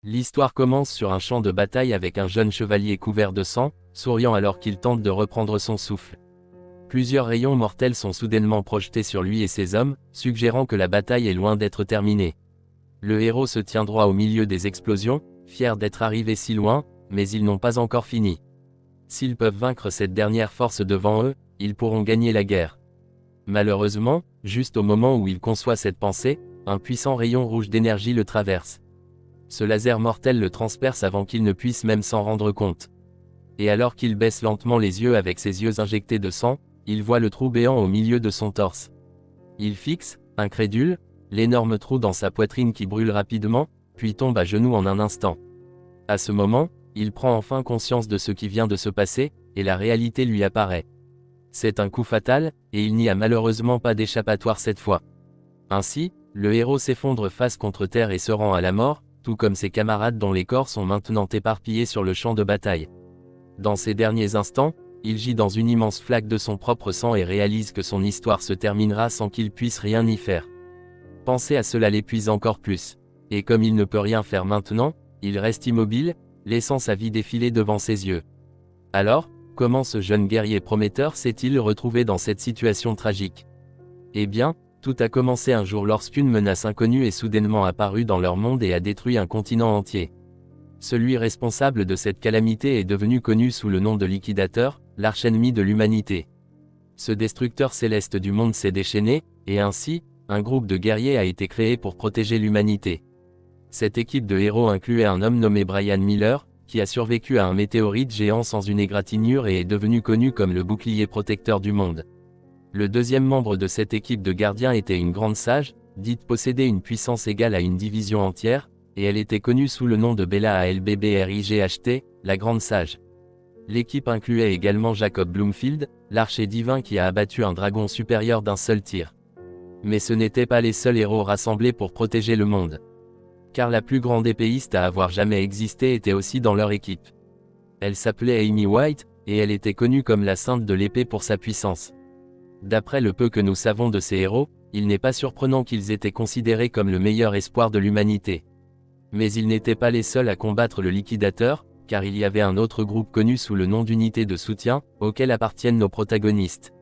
L'histoire commence sur un champ de bataille avec un jeune chevalier couvert de sang, souriant alors qu'il tente de reprendre son souffle. Plusieurs rayons mortels sont soudainement projetés sur lui et ses hommes, suggérant que la bataille est loin d'être terminée. Le héros se tient droit au milieu des explosions, fier d'être arrivé si loin, mais ils n'ont pas encore fini. S'ils peuvent vaincre cette dernière force devant eux, ils pourront gagner la guerre. Malheureusement, juste au moment où il conçoit cette pensée, un puissant rayon rouge d'énergie le traverse. Ce laser mortel le transperce avant qu'il ne puisse même s'en rendre compte. Et alors qu'il baisse lentement les yeux avec ses yeux injectés de sang, il voit le trou béant au milieu de son torse. Il fixe, incrédule, l'énorme trou dans sa poitrine qui brûle rapidement, puis tombe à genoux en un instant. À ce moment, il prend enfin conscience de ce qui vient de se passer, et la réalité lui apparaît. C'est un coup fatal, et il n'y a malheureusement pas d'échappatoire cette fois. Ainsi, le héros s'effondre face contre terre et se rend à la mort, tout comme ses camarades dont les corps sont maintenant éparpillés sur le champ de bataille. Dans ces derniers instants, il gît dans une immense flaque de son propre sang et réalise que son histoire se terminera sans qu'il puisse rien y faire. Penser à cela l'épuise encore plus. Et comme il ne peut rien faire maintenant, il reste immobile, laissant sa vie défiler devant ses yeux. Alors, comment ce jeune guerrier prometteur s'est-il retrouvé dans cette situation tragique? Eh bien, tout a commencé un jour lorsqu'une menace inconnue est soudainement apparue dans leur monde et a détruit un continent entier. Celui responsable de cette calamité est devenu connu sous le nom de Liquidateur, l'arch-ennemi de l'humanité. Ce destructeur céleste du monde s'est déchaîné, et ainsi, un groupe de guerriers a été créé pour protéger l'humanité. Cette équipe de héros incluait un homme nommé Brian Miller, qui a survécu à un météorite géant sans une égratignure et est devenu connu comme le bouclier protecteur du monde. Le deuxième membre de cette équipe de gardiens était une grande sage, dite posséder une puissance égale à une division entière, et elle était connue sous le nom de Bella Albbryght, la grande sage. L'équipe incluait également Jacob Bloomfield, l'archer divin qui a abattu un dragon supérieur d'un seul tir. Mais ce n'étaient pas les seuls héros rassemblés pour protéger le monde. Car la plus grande épéiste à avoir jamais existé était aussi dans leur équipe. Elle s'appelait Amy White, et elle était connue comme la sainte de l'épée pour sa puissance. D'après le peu que nous savons de ces héros, il n'est pas surprenant qu'ils étaient considérés comme le meilleur espoir de l'humanité. Mais ils n'étaient pas les seuls à combattre le Liquidateur, car il y avait un autre groupe connu sous le nom d'unité de soutien, auquel appartiennent nos protagonistes.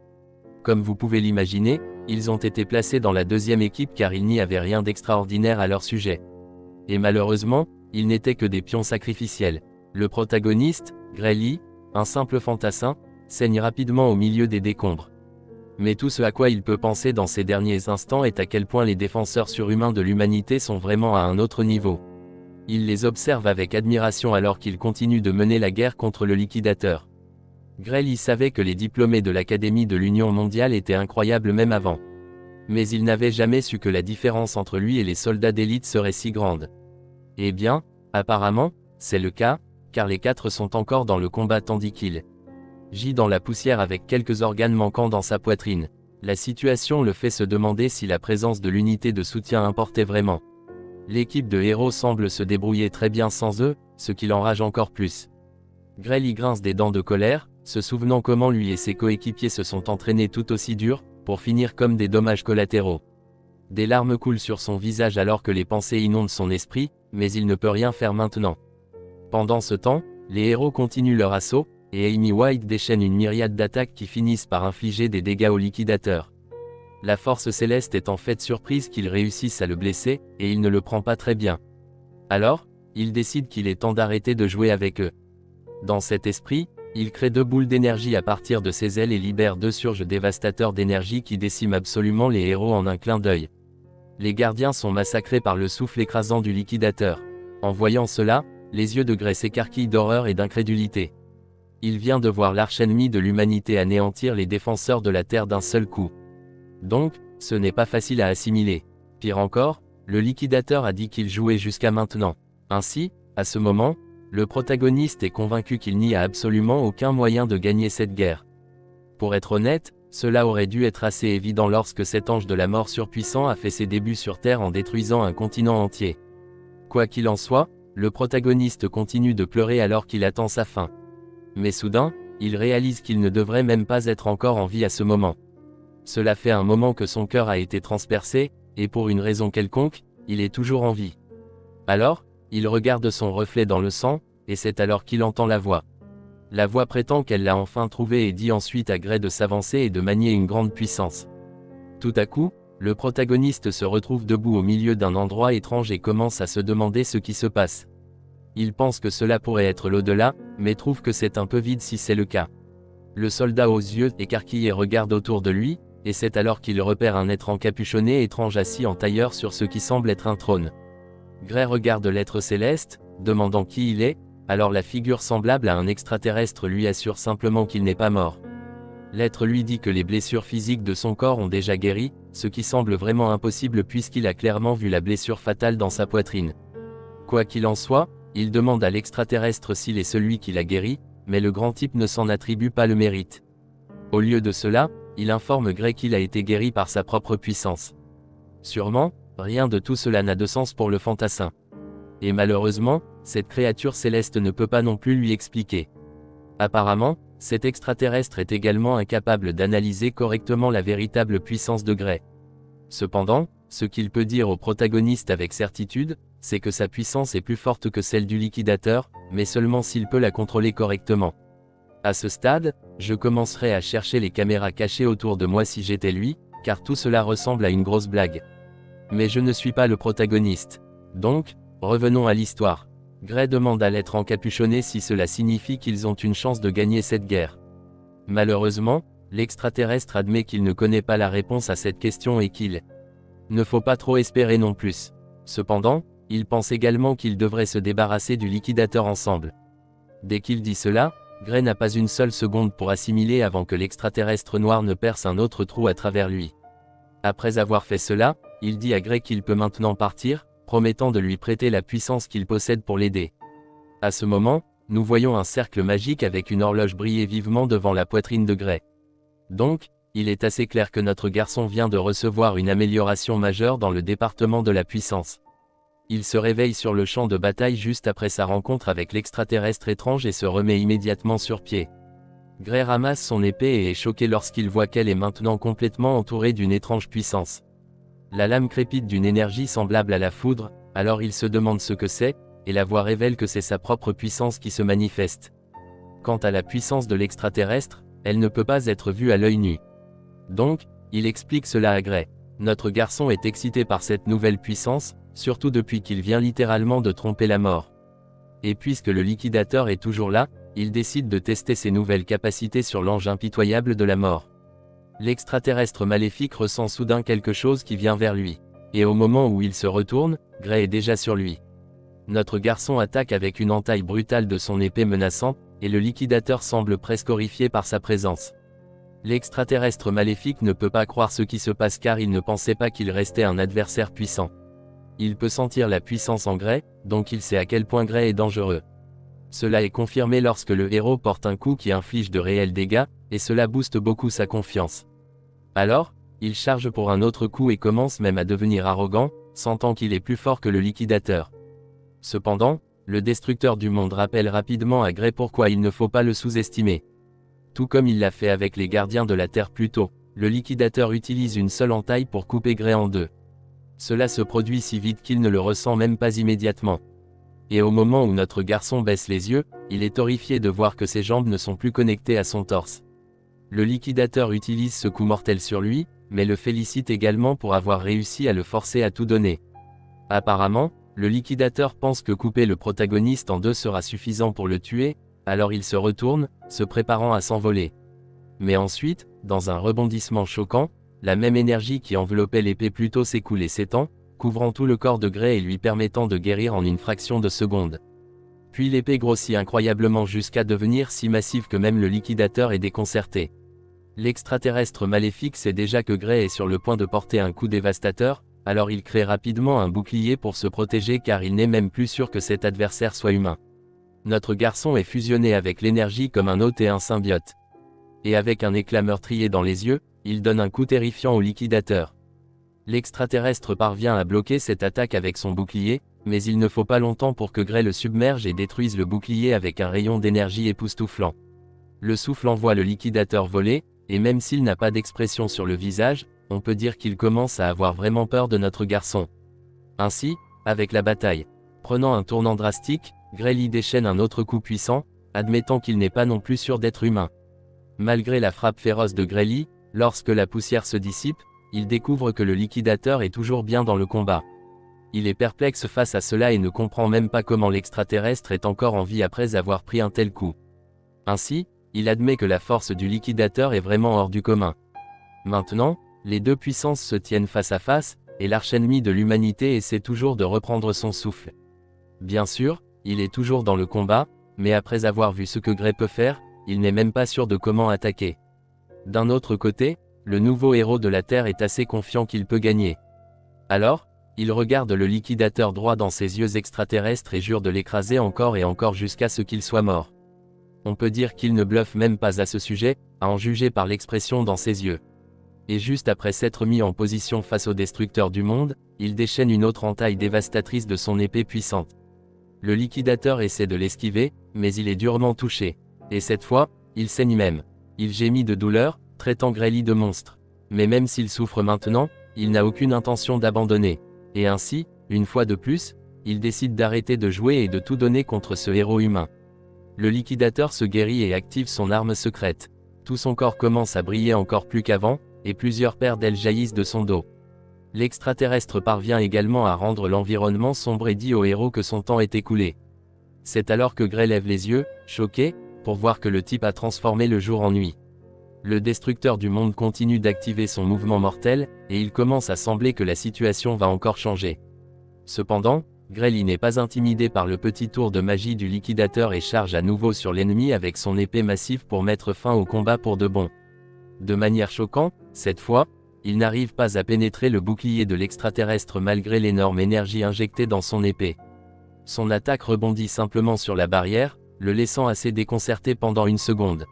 Comme vous pouvez l'imaginer, ils ont été placés dans la deuxième équipe car il n'y avait rien d'extraordinaire à leur sujet. Et malheureusement, ils n'étaient que des pions sacrificiels. Le protagoniste, Grelly, un simple fantassin, saigne rapidement au milieu des décombres. Mais tout ce à quoi il peut penser dans ces derniers instants est à quel point les défenseurs surhumains de l'humanité sont vraiment à un autre niveau. Il les observe avec admiration alors qu'ils continuent de mener la guerre contre le Liquidateur. Grelly savait que les diplômés de l'Académie de l'Union mondiale étaient incroyables même avant. Mais il n'avait jamais su que la différence entre lui et les soldats d'élite serait si grande. Eh bien, apparemment, c'est le cas, car les quatre sont encore dans le combat tandis qu'il gît dans la poussière avec quelques organes manquants dans sa poitrine. La situation le fait se demander si la présence de l'unité de soutien importait vraiment. L'équipe de héros semble se débrouiller très bien sans eux, ce qui l'enrage encore plus. Grelly grince des dents de colère, se souvenant comment lui et ses coéquipiers se sont entraînés tout aussi dur, pour finir comme des dommages collatéraux. Des larmes coulent sur son visage alors que les pensées inondent son esprit, mais il ne peut rien faire maintenant. Pendant ce temps, les héros continuent leur assaut, et Amy White déchaîne une myriade d'attaques qui finissent par infliger des dégâts au Liquidateur. La force céleste est en fait surprise qu'ils réussissent à le blesser, et il ne le prend pas très bien. Alors, il décide qu'il est temps d'arrêter de jouer avec eux. Dans cet esprit, il crée 2 boules d'énergie à partir de ses ailes et libère 2 surges dévastateurs d'énergie qui déciment absolument les héros en un clin d'œil. Les gardiens sont massacrés par le souffle écrasant du Liquidateur. En voyant cela, les yeux de Grey s'écarquillent d'horreur et d'incrédulité. Il vient de voir l'arch-ennemi de l'humanité anéantir les défenseurs de la Terre d'un seul coup. Donc, ce n'est pas facile à assimiler. Pire encore, le Liquidateur a dit qu'il jouait jusqu'à maintenant. Ainsi, à ce moment, le protagoniste est convaincu qu'il n'y a absolument aucun moyen de gagner cette guerre. Pour être honnête, cela aurait dû être assez évident lorsque cet ange de la mort surpuissant a fait ses débuts sur Terre en détruisant un continent entier. Quoi qu'il en soit, le protagoniste continue de pleurer alors qu'il attend sa fin. Mais soudain, il réalise qu'il ne devrait même pas être encore en vie à ce moment. Cela fait un moment que son cœur a été transpercé, et pour une raison quelconque, il est toujours en vie. Alors, Il regarde son reflet dans le sang, et c'est alors qu'il entend la voix. La voix prétend qu'elle l'a enfin trouvé et dit ensuite à Gray de s'avancer et de manier une grande puissance. Tout à coup, le protagoniste se retrouve debout au milieu d'un endroit étrange et commence à se demander ce qui se passe. Il pense que cela pourrait être l'au-delà, mais trouve que c'est un peu vide si c'est le cas. Le soldat aux yeux écarquillés regarde autour de lui, et c'est alors qu'il repère un être encapuchonné étrange assis en tailleur sur ce qui semble être un trône. Gray regarde l'être céleste, demandant qui il est, alors la figure semblable à un extraterrestre lui assure simplement qu'il n'est pas mort. L'être lui dit que les blessures physiques de son corps ont déjà guéri, ce qui semble vraiment impossible puisqu'il a clairement vu la blessure fatale dans sa poitrine. Quoi qu'il en soit, il demande à l'extraterrestre s'il est celui qui l'a guéri, mais le grand type ne s'en attribue pas le mérite. Au lieu de cela, il informe Gray qu'il a été guéri par sa propre puissance. Sûrement, rien de tout cela n'a de sens pour le fantassin. Et malheureusement, cette créature céleste ne peut pas non plus lui expliquer. Apparemment, cet extraterrestre est également incapable d'analyser correctement la véritable puissance de Gray. Cependant, ce qu'il peut dire au protagoniste avec certitude, c'est que sa puissance est plus forte que celle du liquidateur, mais seulement s'il peut la contrôler correctement. À ce stade, je commencerai à chercher les caméras cachées autour de moi si j'étais lui, car tout cela ressemble à une grosse blague. Mais je ne suis pas le protagoniste. Donc, revenons à l'histoire. Gray demande à l'être encapuchonné si cela signifie qu'ils ont une chance de gagner cette guerre. Malheureusement, l'extraterrestre admet qu'il ne connaît pas la réponse à cette question et qu'il ne faut pas trop espérer non plus. Cependant, il pense également qu'ils devraient se débarrasser du liquidateur ensemble. Dès qu'il dit cela, Gray n'a pas une seule seconde pour assimiler avant que l'extraterrestre noir ne perce un autre trou à travers lui. Après avoir fait cela, il dit à Gray qu'il peut maintenant partir, promettant de lui prêter la puissance qu'il possède pour l'aider. À ce moment, nous voyons un cercle magique avec une horloge briller vivement devant la poitrine de Gray. Donc, il est assez clair que notre garçon vient de recevoir une amélioration majeure dans le département de la puissance. Il se réveille sur le champ de bataille juste après sa rencontre avec l'extraterrestre étrange et se remet immédiatement sur pied. Gray ramasse son épée et est choqué lorsqu'il voit qu'elle est maintenant complètement entourée d'une étrange puissance. La lame crépite d'une énergie semblable à la foudre, alors il se demande ce que c'est, et la voix révèle que c'est sa propre puissance qui se manifeste. Quant à la puissance de l'extraterrestre, elle ne peut pas être vue à l'œil nu. Donc, il explique cela à Gray. Notre garçon est excité par cette nouvelle puissance, surtout depuis qu'il vient littéralement de tromper la mort. Et puisque le liquidateur est toujours là, il décide de tester ses nouvelles capacités sur l'ange impitoyable de la mort. L'extraterrestre maléfique ressent soudain quelque chose qui vient vers lui. Et au moment où il se retourne, Gray est déjà sur lui. Notre garçon attaque avec une entaille brutale de son épée menaçante, et le liquidateur semble presque horrifié par sa présence. L'extraterrestre maléfique ne peut pas croire ce qui se passe car il ne pensait pas qu'il restait un adversaire puissant. Il peut sentir la puissance en Gray, donc il sait à quel point Gray est dangereux. Cela est confirmé lorsque le héros porte un coup qui inflige de réels dégâts, et cela booste beaucoup sa confiance. Alors, il charge pour un autre coup et commence même à devenir arrogant, sentant qu'il est plus fort que le liquidateur. Cependant, le destructeur du monde rappelle rapidement à Gray pourquoi il ne faut pas le sous-estimer. Tout comme il l'a fait avec les gardiens de la Terre plus tôt, le liquidateur utilise une seule entaille pour couper Gray en deux. Cela se produit si vite qu'il ne le ressent même pas immédiatement. Et au moment où notre garçon baisse les yeux, il est horrifié de voir que ses jambes ne sont plus connectées à son torse. Le liquidateur utilise ce coup mortel sur lui, mais le félicite également pour avoir réussi à le forcer à tout donner. Apparemment, le liquidateur pense que couper le protagoniste en deux sera suffisant pour le tuer, alors il se retourne, se préparant à s'envoler. Mais ensuite, dans un rebondissement choquant, la même énergie qui enveloppait l'épée plus tôt s'écoule et s'étend, couvrant tout le corps de Gray et lui permettant de guérir en une fraction de seconde. Puis l'épée grossit incroyablement jusqu'à devenir si massive que même le liquidateur est déconcerté. L'extraterrestre maléfique sait déjà que Gray est sur le point de porter un coup dévastateur, alors il crée rapidement un bouclier pour se protéger car il n'est même plus sûr que cet adversaire soit humain. Notre garçon est fusionné avec l'énergie comme un hôte et un symbiote. Et avec un éclat meurtrier dans les yeux, il donne un coup terrifiant au liquidateur. L'extraterrestre parvient à bloquer cette attaque avec son bouclier, mais il ne faut pas longtemps pour que Gray le submerge et détruise le bouclier avec un rayon d'énergie époustouflant. Le souffle envoie le liquidateur voler, et même s'il n'a pas d'expression sur le visage, on peut dire qu'il commence à avoir vraiment peur de notre garçon. Ainsi, avec la bataille Prenant un tournant drastique, Grelly déchaîne un autre coup puissant, admettant qu'il n'est pas non plus sûr d'être humain. Malgré la frappe féroce de Grelly, lorsque la poussière se dissipe, il découvre que le liquidateur est toujours bien dans le combat. Il est perplexe face à cela et ne comprend même pas comment l'extraterrestre est encore en vie après avoir pris un tel coup. Ainsi, il admet que la force du liquidateur est vraiment hors du commun. Maintenant, les deux puissances se tiennent face à face, et l'arch-ennemi de l'humanité essaie toujours de reprendre son souffle. Bien sûr, il est toujours dans le combat, mais après avoir vu ce que Grey peut faire, il n'est même pas sûr de comment attaquer. D'un autre côté, le nouveau héros de la Terre est assez confiant qu'il peut gagner. Alors, il regarde le liquidateur droit dans ses yeux extraterrestres et jure de l'écraser encore et encore jusqu'à ce qu'il soit mort. On peut dire qu'il ne bluffe même pas à ce sujet, à en juger par l'expression dans ses yeux. Et juste après s'être mis en position face au destructeur du monde, il déchaîne une autre entaille dévastatrice de son épée puissante. Le liquidateur essaie de l'esquiver, mais il est durement touché. Et cette fois, il saigne même. Il gémit de douleur, traitant Grelly de monstre. Mais même s'il souffre maintenant, il n'a aucune intention d'abandonner. Et ainsi, une fois de plus, il décide d'arrêter de jouer et de tout donner contre ce héros humain. Le liquidateur se guérit et active son arme secrète. Tout son corps commence à briller encore plus qu'avant, et plusieurs paires d'ailes jaillissent de son dos. L'extraterrestre parvient également à rendre l'environnement sombre et dit au héros que son temps est écoulé. C'est alors que Grey lève les yeux, choqué, pour voir que le type a transformé le jour en nuit. Le destructeur du monde continue d'activer son mouvement mortel, et il commence à sembler que la situation va encore changer. Cependant, Grelly n'est pas intimidé par le petit tour de magie du liquidateur et charge à nouveau sur l'ennemi avec son épée massive pour mettre fin au combat pour de bon. De manière choquante, cette fois, il n'arrive pas à pénétrer le bouclier de l'extraterrestre malgré l'énorme énergie injectée dans son épée. Son attaque rebondit simplement sur la barrière, le laissant assez déconcerté pendant une seconde.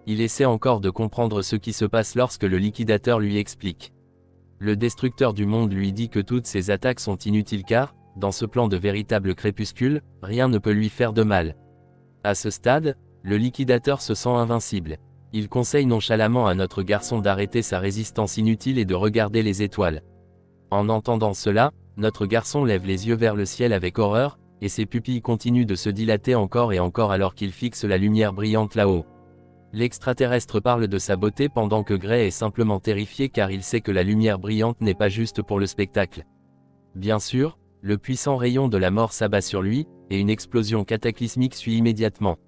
Il essaie encore de comprendre ce qui se passe lorsque le liquidateur lui explique. Le destructeur du monde lui dit que toutes ses attaques sont inutiles car, dans ce plan de véritable crépuscule, rien ne peut lui faire de mal. À ce stade, le liquidateur se sent invincible. Il conseille nonchalamment à notre garçon d'arrêter sa résistance inutile et de regarder les étoiles. En entendant cela, notre garçon lève les yeux vers le ciel avec horreur, et ses pupilles continuent de se dilater encore et encore alors qu'il fixe la lumière brillante là-haut. L'extraterrestre parle de sa beauté pendant que Grey est simplement terrifié car il sait que la lumière brillante n'est pas juste pour le spectacle. Bien sûr, le puissant rayon de la mort s'abat sur lui, et une explosion cataclysmique suit immédiatement.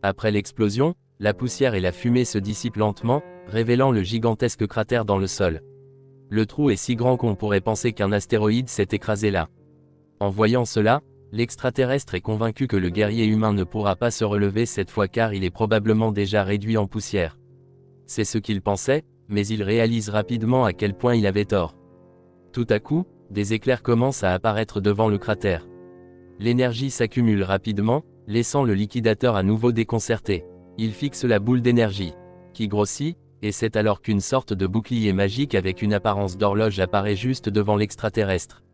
Après l'explosion, la poussière et la fumée se dissipent lentement, révélant le gigantesque cratère dans le sol. Le trou est si grand qu'on pourrait penser qu'un astéroïde s'est écrasé là. En voyant cela, l'extraterrestre est convaincu que le guerrier humain ne pourra pas se relever cette fois car il est probablement déjà réduit en poussière. C'est ce qu'il pensait, mais il réalise rapidement à quel point il avait tort. Tout à coup, des éclairs commencent à apparaître devant le cratère. L'énergie s'accumule rapidement, laissant le liquidateur à nouveau déconcerté. Il fixe la boule d'énergie, qui grossit, et c'est alors qu'une sorte de bouclier magique avec une apparence d'horloge apparaît juste devant l'extraterrestre.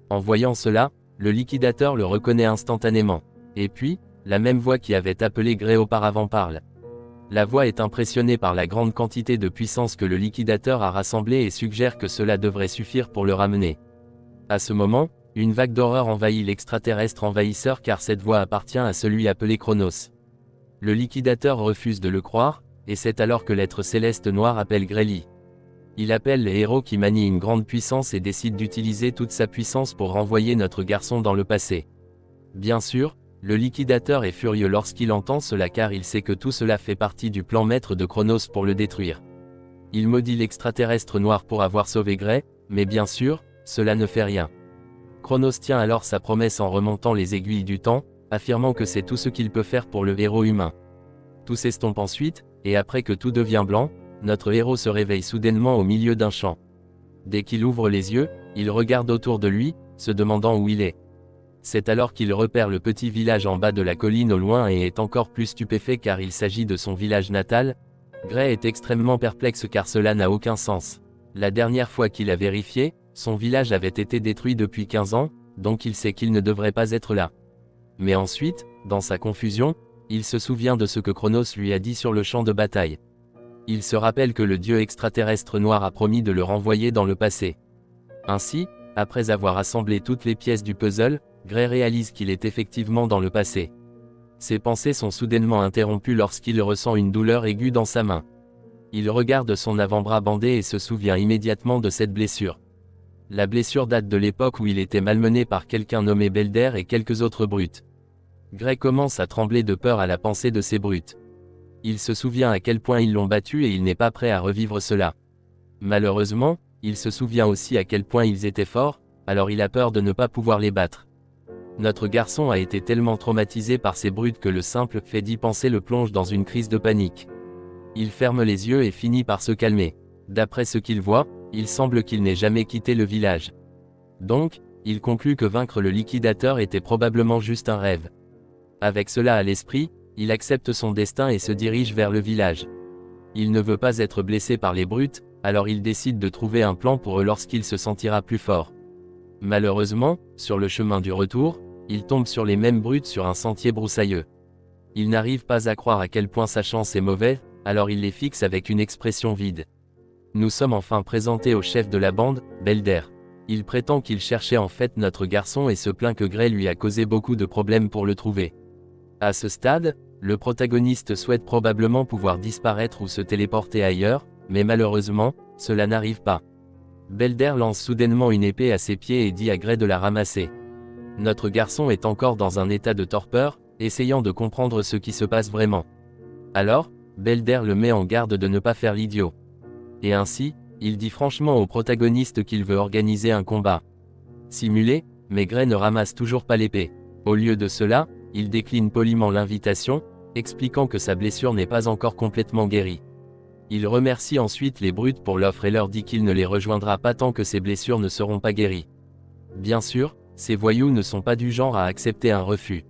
En voyant cela, le liquidateur le reconnaît instantanément. Et puis, la même voix qui avait appelé Grey auparavant parle. La voix est impressionnée par la grande quantité de puissance que le liquidateur a rassemblée et suggère que cela devrait suffire pour le ramener. À ce moment, une vague d'horreur envahit l'extraterrestre envahisseur car cette voix appartient à celui appelé Chronos. Le liquidateur refuse de le croire, et c'est alors que l'être céleste noir appelle Grelly. Il appelle les héros qui manient une grande puissance et décide d'utiliser toute sa puissance pour renvoyer notre garçon dans le passé. Bien sûr, le liquidateur est furieux lorsqu'il entend cela car il sait que tout cela fait partie du plan maître de Chronos pour le détruire. Il maudit l'extraterrestre noir pour avoir sauvé Grey, mais bien sûr, cela ne fait rien. Chronos tient alors sa promesse en remontant les aiguilles du temps, affirmant que c'est tout ce qu'il peut faire pour le héros humain. Tout s'estompe ensuite, et après que tout devient blanc, notre héros se réveille soudainement au milieu d'un champ. Dès qu'il ouvre les yeux, il regarde autour de lui, se demandant où il est. C'est alors qu'il repère le petit village en bas de la colline au loin et est encore plus stupéfait car il s'agit de son village natal. Grey est extrêmement perplexe car cela n'a aucun sens. La dernière fois qu'il a vérifié, son village avait été détruit depuis 15 ans, donc il sait qu'il ne devrait pas être là. Mais ensuite, dans sa confusion, il se souvient de ce que Chronos lui a dit sur le champ de bataille. Il se rappelle que le dieu extraterrestre noir a promis de le renvoyer dans le passé. Ainsi, après avoir assemblé toutes les pièces du puzzle, Gray réalise qu'il est effectivement dans le passé. Ses pensées sont soudainement interrompues lorsqu'il ressent une douleur aiguë dans sa main. Il regarde son avant-bras bandé et se souvient immédiatement de cette blessure. La blessure date de l'époque où il était malmené par quelqu'un nommé Belder et quelques autres brutes. Gray commence à trembler de peur à la pensée de ces brutes. Il se souvient à quel point ils l'ont battu et il n'est pas prêt à revivre cela. Malheureusement, il se souvient aussi à quel point ils étaient forts, alors il a peur de ne pas pouvoir les battre. Notre garçon a été tellement traumatisé par ces brutes que le simple fait d'y penser le plonge dans une crise de panique. Il ferme les yeux et finit par se calmer. D'après ce qu'il voit, il semble qu'il n'ait jamais quitté le village. Donc, il conclut que vaincre le liquidateur était probablement juste un rêve. Avec cela à l'esprit, il accepte son destin et se dirige vers le village. Il ne veut pas être blessé par les brutes, alors il décide de trouver un plan pour eux lorsqu'il se sentira plus fort. Malheureusement, sur le chemin du retour, il tombe sur les mêmes brutes sur un sentier broussailleux. Il n'arrive pas à croire à quel point sa chance est mauvaise, alors il les fixe avec une expression vide. Nous sommes enfin présentés au chef de la bande, Belder. Il prétend qu'il cherchait en fait notre garçon et se plaint que Gray lui a causé beaucoup de problèmes pour le trouver. À ce stade, le protagoniste souhaite probablement pouvoir disparaître ou se téléporter ailleurs, mais malheureusement, cela n'arrive pas. Belder lance soudainement une épée à ses pieds et dit à Gray de la ramasser. Notre garçon est encore dans un état de torpeur, essayant de comprendre ce qui se passe vraiment. Alors, Belder le met en garde de ne pas faire l'idiot. Et ainsi, il dit franchement au protagoniste qu'il veut organiser un combat simulé, mais Gray ne ramasse toujours pas l'épée. Au lieu de cela, il décline poliment l'invitation, expliquant que sa blessure n'est pas encore complètement guérie. Il remercie ensuite les brutes pour l'offre et leur dit qu'il ne les rejoindra pas tant que ses blessures ne seront pas guéries. Bien sûr, ces voyous ne sont pas du genre à accepter un refus.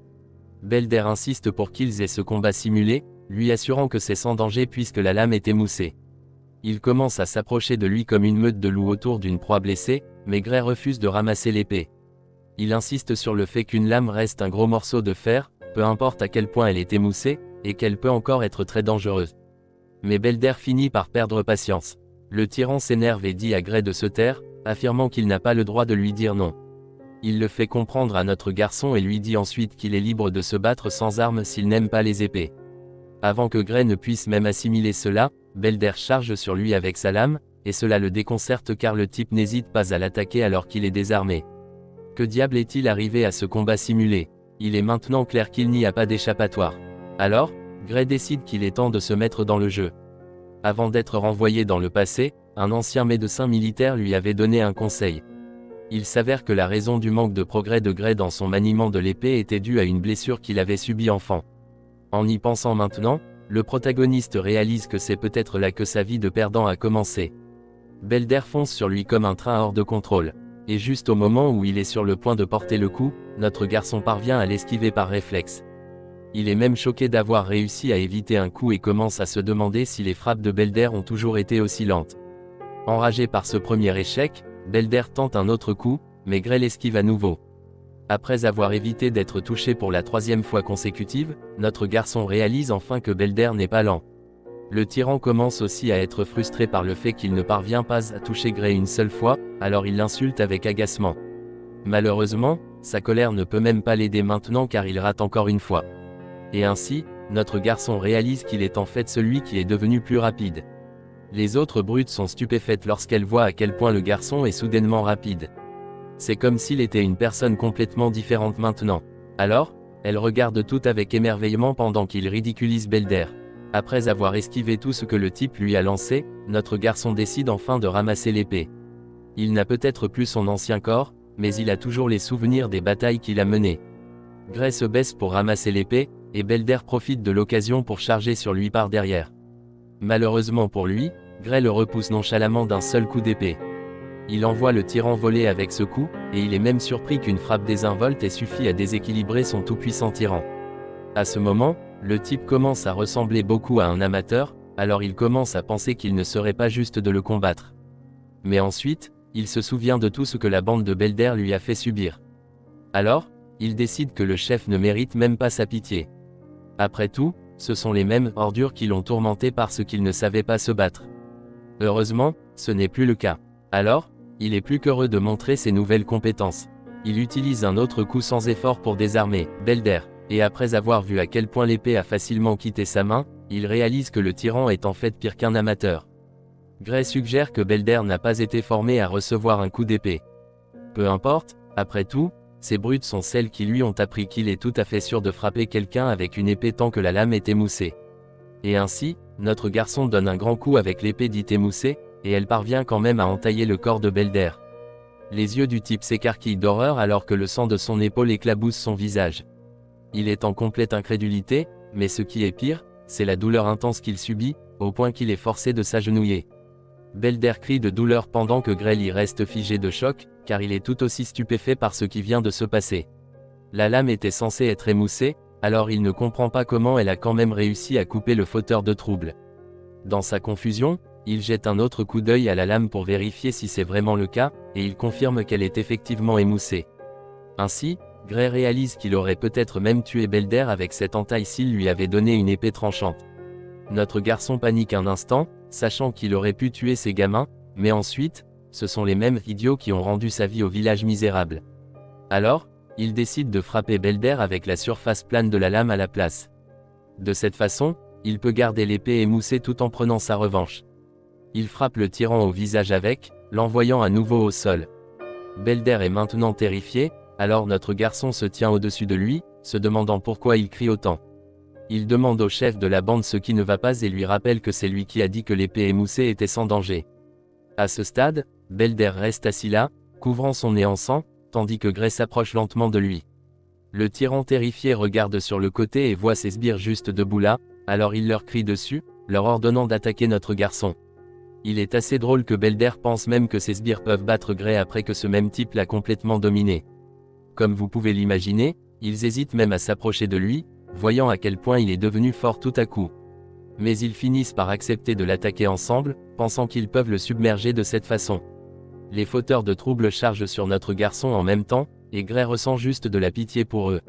Belder insiste pour qu'ils aient ce combat simulé, lui assurant que c'est sans danger puisque la lame est émoussée. Il commence à s'approcher de lui comme une meute de loups autour d'une proie blessée, mais Gray refuse de ramasser l'épée. Il insiste sur le fait qu'une lame reste un gros morceau de fer, peu importe à quel point elle est émoussée, et qu'elle peut encore être très dangereuse. Mais Belder finit par perdre patience. Le tyran s'énerve et dit à Gray de se taire, affirmant qu'il n'a pas le droit de lui dire non. Il le fait comprendre à notre garçon et lui dit ensuite qu'il est libre de se battre sans armes s'il n'aime pas les épées. Avant que Gray ne puisse même assimiler cela, Belder charge sur lui avec sa lame, et cela le déconcerte car le type n'hésite pas à l'attaquer alors qu'il est désarmé. Que diable est-il arrivé à ce combat simulé? Il est maintenant clair qu'il n'y a pas d'échappatoire. Alors, Gray décide qu'il est temps de se mettre dans le jeu. Avant d'être renvoyé dans le passé, un ancien médecin militaire lui avait donné un conseil. Il s'avère que la raison du manque de progrès de Gray dans son maniement de l'épée était due à une blessure qu'il avait subie enfant. En y pensant maintenant, le protagoniste réalise que c'est peut-être là que sa vie de perdant a commencé. Belder fonce sur lui comme un train hors de contrôle. Et juste au moment où il est sur le point de porter le coup, notre garçon parvient à l'esquiver par réflexe. Il est même choqué d'avoir réussi à éviter un coup et commence à se demander si les frappes de Belder ont toujours été aussi lentes. Enragé par ce premier échec, Belder tente un autre coup, mais Gray l'esquive à nouveau. Après avoir évité d'être touché pour la 3e fois consécutive, notre garçon réalise enfin que Belder n'est pas lent. Le tyran commence aussi à être frustré par le fait qu'il ne parvient pas à toucher Gray une seule fois, alors il l'insulte avec agacement. Malheureusement, sa colère ne peut même pas l'aider maintenant car il rate encore une fois. Et ainsi, notre garçon réalise qu'il est en fait celui qui est devenu plus rapide. Les autres brutes sont stupéfaites lorsqu'elles voient à quel point le garçon est soudainement rapide. C'est comme s'il était une personne complètement différente maintenant. Alors, elles regardent tout avec émerveillement pendant qu'il ridiculise Belder. Après avoir esquivé tout ce que le type lui a lancé, notre garçon décide enfin de ramasser l'épée. Il n'a peut-être plus son ancien corps, mais il a toujours les souvenirs des batailles qu'il a menées. Gray se baisse pour ramasser l'épée, et Belder profite de l'occasion pour charger sur lui par derrière. Malheureusement pour lui, Gray le repousse nonchalamment d'un seul coup d'épée. Il envoie le tyran voler avec ce coup, et il est même surpris qu'une frappe désinvolte ait suffi à déséquilibrer son tout-puissant tyran. À ce moment, le type commence à ressembler beaucoup à un amateur, alors il commence à penser qu'il ne serait pas juste de le combattre. Mais ensuite, il se souvient de tout ce que la bande de Belder lui a fait subir. Alors, il décide que le chef ne mérite même pas sa pitié. Après tout, ce sont les mêmes ordures qui l'ont tourmenté parce qu'il ne savait pas se battre. Heureusement, ce n'est plus le cas. Alors, il est plus qu'heureux de montrer ses nouvelles compétences. Il utilise un autre coup sans effort pour désarmer Belder, et après avoir vu à quel point l'épée a facilement quitté sa main, il réalise que le tyran est en fait pire qu'un amateur. Gray suggère que Belder n'a pas été formé à recevoir un coup d'épée. Peu importe, après tout, ces brutes sont celles qui lui ont appris qu'il est tout à fait sûr de frapper quelqu'un avec une épée tant que la lame est émoussée. Et ainsi, notre garçon donne un grand coup avec l'épée dite émoussée, et elle parvient quand même à entailler le corps de Belder. Les yeux du type s'écarquillent d'horreur alors que le sang de son épaule éclabousse son visage. Il est en complète incrédulité, mais ce qui est pire, c'est la douleur intense qu'il subit, au point qu'il est forcé de s'agenouiller. Belder crie de douleur pendant que Gray y reste figé de choc, car il est tout aussi stupéfait par ce qui vient de se passer. La lame était censée être émoussée, alors il ne comprend pas comment elle a quand même réussi à couper le fauteur de trouble. Dans sa confusion, il jette un autre coup d'œil à la lame pour vérifier si c'est vraiment le cas, et il confirme qu'elle est effectivement émoussée. Ainsi, Gray réalise qu'il aurait peut-être même tué Belder avec cette entaille s'il lui avait donné une épée tranchante. Notre garçon panique un instant, sachant qu'il aurait pu tuer ces gamins, mais ensuite, ce sont les mêmes idiots qui ont rendu sa vie au village misérable. Alors, il décide de frapper Belder avec la surface plane de la lame à la place. De cette façon, il peut garder l'épée émoussée tout en prenant sa revanche. Il frappe le tyran au visage avec, l'envoyant à nouveau au sol. Belder est maintenant terrifié, alors notre garçon se tient au-dessus de lui, se demandant pourquoi il crie autant. Il demande au chef de la bande ce qui ne va pas et lui rappelle que c'est lui qui a dit que l'épée émoussée était sans danger. À ce stade, Belder reste assis là, couvrant son nez en sang, tandis que Gray s'approche lentement de lui. Le tyran terrifié regarde sur le côté et voit ses sbires juste debout là, alors il leur crie dessus, leur ordonnant d'attaquer notre garçon. Il est assez drôle que Belder pense même que ses sbires peuvent battre Gray après que ce même type l'a complètement dominé. Comme vous pouvez l'imaginer, ils hésitent même à s'approcher de lui, voyant à quel point il est devenu fort tout à coup. Mais ils finissent par accepter de l'attaquer ensemble, pensant qu'ils peuvent le submerger de cette façon. Les fauteurs de troubles chargent sur notre garçon en même temps, et Gray ressent juste de la pitié pour eux.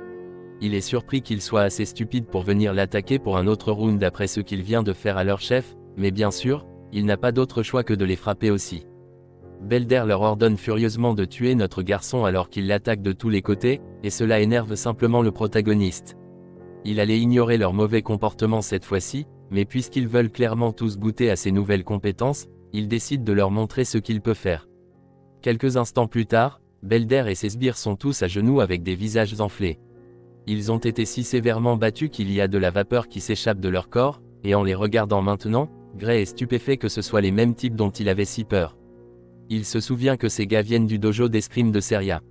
Il est surpris qu'ils soient assez stupides pour venir l'attaquer pour un autre round après ce qu'il vient de faire à leur chef, mais bien sûr, il n'a pas d'autre choix que de les frapper aussi. Belder leur ordonne furieusement de tuer notre garçon alors qu'il l'attaque de tous les côtés, et cela énerve simplement le protagoniste. Il allait ignorer leur mauvais comportement cette fois-ci, mais puisqu'ils veulent clairement tous goûter à ses nouvelles compétences, il décide de leur montrer ce qu'il peut faire. Quelques instants plus tard, Belder et ses sbires sont tous à genoux avec des visages enflés. Ils ont été si sévèrement battus qu'il y a de la vapeur qui s'échappe de leur corps, et en les regardant maintenant, Gray est stupéfait que ce soit les mêmes types dont il avait si peur. Il se souvient que ces gars viennent du dojo d'escrime de Seria.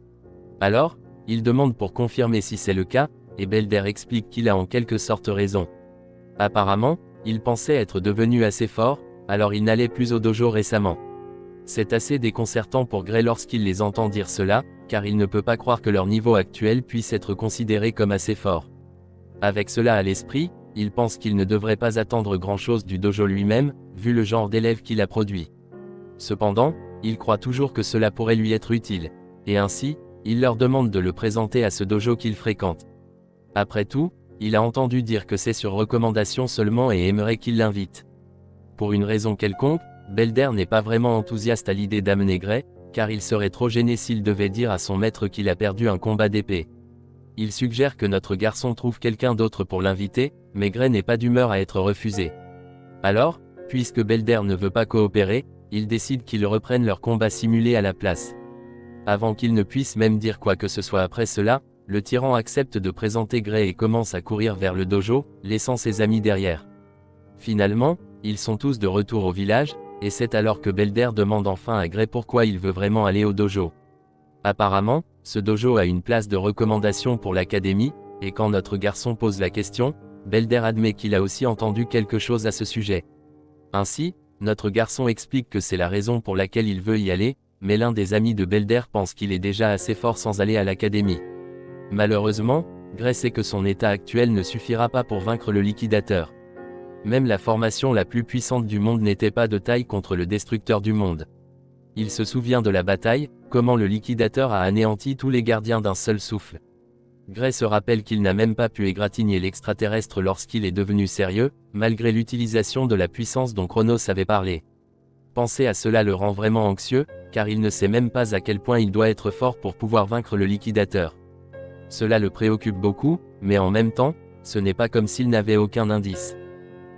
Alors, il demande pour confirmer si c'est le cas, et Belder explique qu'il a en quelque sorte raison. Apparemment, il pensait être devenu assez fort, alors il n'allait plus au dojo récemment. C'est assez déconcertant pour Gray lorsqu'il les entend dire cela, car il ne peut pas croire que leur niveau actuel puisse être considéré comme assez fort. Avec cela à l'esprit, il pense qu'il ne devrait pas attendre grand-chose du dojo lui-même, vu le genre d'élève qu'il a produit. Cependant, il croit toujours que cela pourrait lui être utile, et ainsi, il leur demande de le présenter à ce dojo qu'il fréquente. Après tout, il a entendu dire que c'est sur recommandation seulement et aimerait qu'il l'invite. Pour une raison quelconque, Belder n'est pas vraiment enthousiaste à l'idée d'amener Gray, car il serait trop gêné s'il devait dire à son maître qu'il a perdu un combat d'épée. Il suggère que notre garçon trouve quelqu'un d'autre pour l'inviter, mais Gray n'est pas d'humeur à être refusé. Alors, puisque Belder ne veut pas coopérer, il décide qu'ils reprennent leur combat simulé à la place. Avant qu'il ne puisse même dire quoi que ce soit après cela, le tyran accepte de présenter Gray et commence à courir vers le dojo, laissant ses amis derrière. Finalement, ils sont tous de retour au village, et c'est alors que Belder demande enfin à Gray pourquoi il veut vraiment aller au dojo. Apparemment, ce dojo a une place de recommandation pour l'académie, et quand notre garçon pose la question, Belder admet qu'il a aussi entendu quelque chose à ce sujet. Ainsi, notre garçon explique que c'est la raison pour laquelle il veut y aller, mais l'un des amis de Belder pense qu'il est déjà assez fort sans aller à l'académie. Malheureusement, Gray sait que son état actuel ne suffira pas pour vaincre le liquidateur. Même la formation la plus puissante du monde n'était pas de taille contre le destructeur du monde. Il se souvient de la bataille, comment le liquidateur a anéanti tous les gardiens d'un seul souffle. Gray se rappelle qu'il n'a même pas pu égratigner l'extraterrestre lorsqu'il est devenu sérieux, malgré l'utilisation de la puissance dont Chronos avait parlé. Penser à cela le rend vraiment anxieux, car il ne sait même pas à quel point il doit être fort pour pouvoir vaincre le liquidateur. Cela le préoccupe beaucoup, mais en même temps, ce n'est pas comme s'il n'avait aucun indice.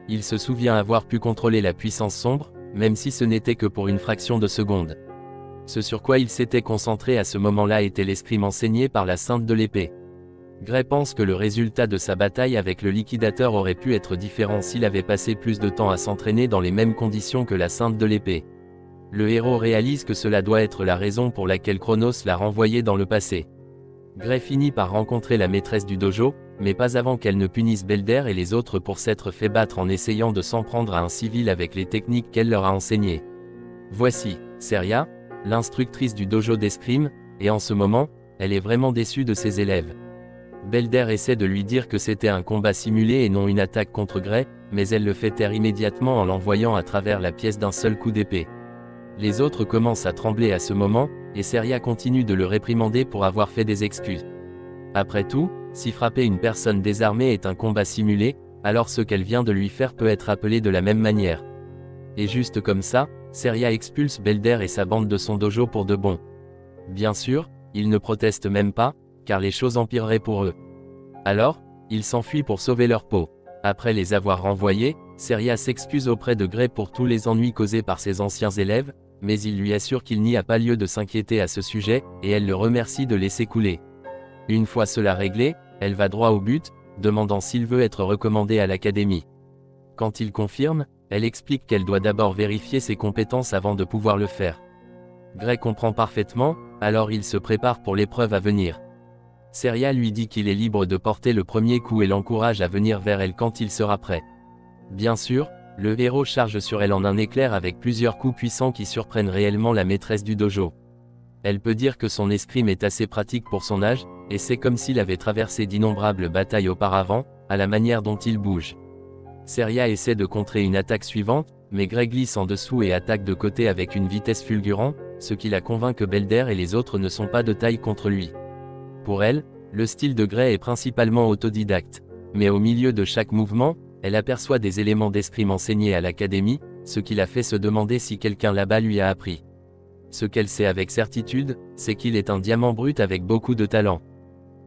Il se souvient avoir pu contrôler la puissance sombre, même si ce n'était que pour une fraction de seconde. Ce sur quoi il s'était concentré à ce moment-là était l'escrime enseigné par la Sainte de l'Épée. Gray pense que le résultat de sa bataille avec le liquidateur aurait pu être différent s'il avait passé plus de temps à s'entraîner dans les mêmes conditions que la Sainte de l'Épée. Le héros réalise que cela doit être la raison pour laquelle Chronos l'a renvoyé dans le passé. Gray finit par rencontrer la maîtresse du dojo, mais pas avant qu'elle ne punisse Belder et les autres pour s'être fait battre en essayant de s'en prendre à un civil avec les techniques qu'elle leur a enseignées. Voici, Seria, l'instructrice du dojo d'escrime, et en ce moment, elle est vraiment déçue de ses élèves. Belder essaie de lui dire que c'était un combat simulé et non une attaque contre Gray, mais elle le fait taire immédiatement en l'envoyant à travers la pièce d'un seul coup d'épée. Les autres commencent à trembler à ce moment, et Seria continue de le réprimander pour avoir fait des excuses. Après tout, si frapper une personne désarmée est un combat simulé, alors ce qu'elle vient de lui faire peut être appelé de la même manière. Et juste comme ça, Seria expulse Belder et sa bande de son dojo pour de bon. Bien sûr, ils ne protestent même pas, car les choses empireraient pour eux. Alors, ils s'enfuient pour sauver leur peau. Après les avoir renvoyés, Seria s'excuse auprès de Gray pour tous les ennuis causés par ses anciens élèves, mais il lui assure qu'il n'y a pas lieu de s'inquiéter à ce sujet, et elle le remercie de laisser couler. Une fois cela réglé, elle va droit au but, demandant s'il veut être recommandé à l'académie. Quand il confirme, elle explique qu'elle doit d'abord vérifier ses compétences avant de pouvoir le faire. Gray comprend parfaitement, alors il se prépare pour l'épreuve à venir. Seria lui dit qu'il est libre de porter le premier coup et l'encourage à venir vers elle quand il sera prêt. Bien sûr, le héros charge sur elle en un éclair avec plusieurs coups puissants qui surprennent réellement la maîtresse du dojo. Elle peut dire que son escrime est assez pratique pour son âge, et c'est comme s'il avait traversé d'innombrables batailles auparavant, à la manière dont il bouge. Seria essaie de contrer une attaque suivante, mais Gray glisse en dessous et attaque de côté avec une vitesse fulgurante, ce qui la convainc que Belder et les autres ne sont pas de taille contre lui. Pour elle, le style de Gray est principalement autodidacte. Mais au milieu de chaque mouvement, elle aperçoit des éléments d'escrime enseignés à l'académie, ce qui la fait se demander si quelqu'un là-bas lui a appris. Ce qu'elle sait avec certitude, c'est qu'il est un diamant brut avec beaucoup de talent.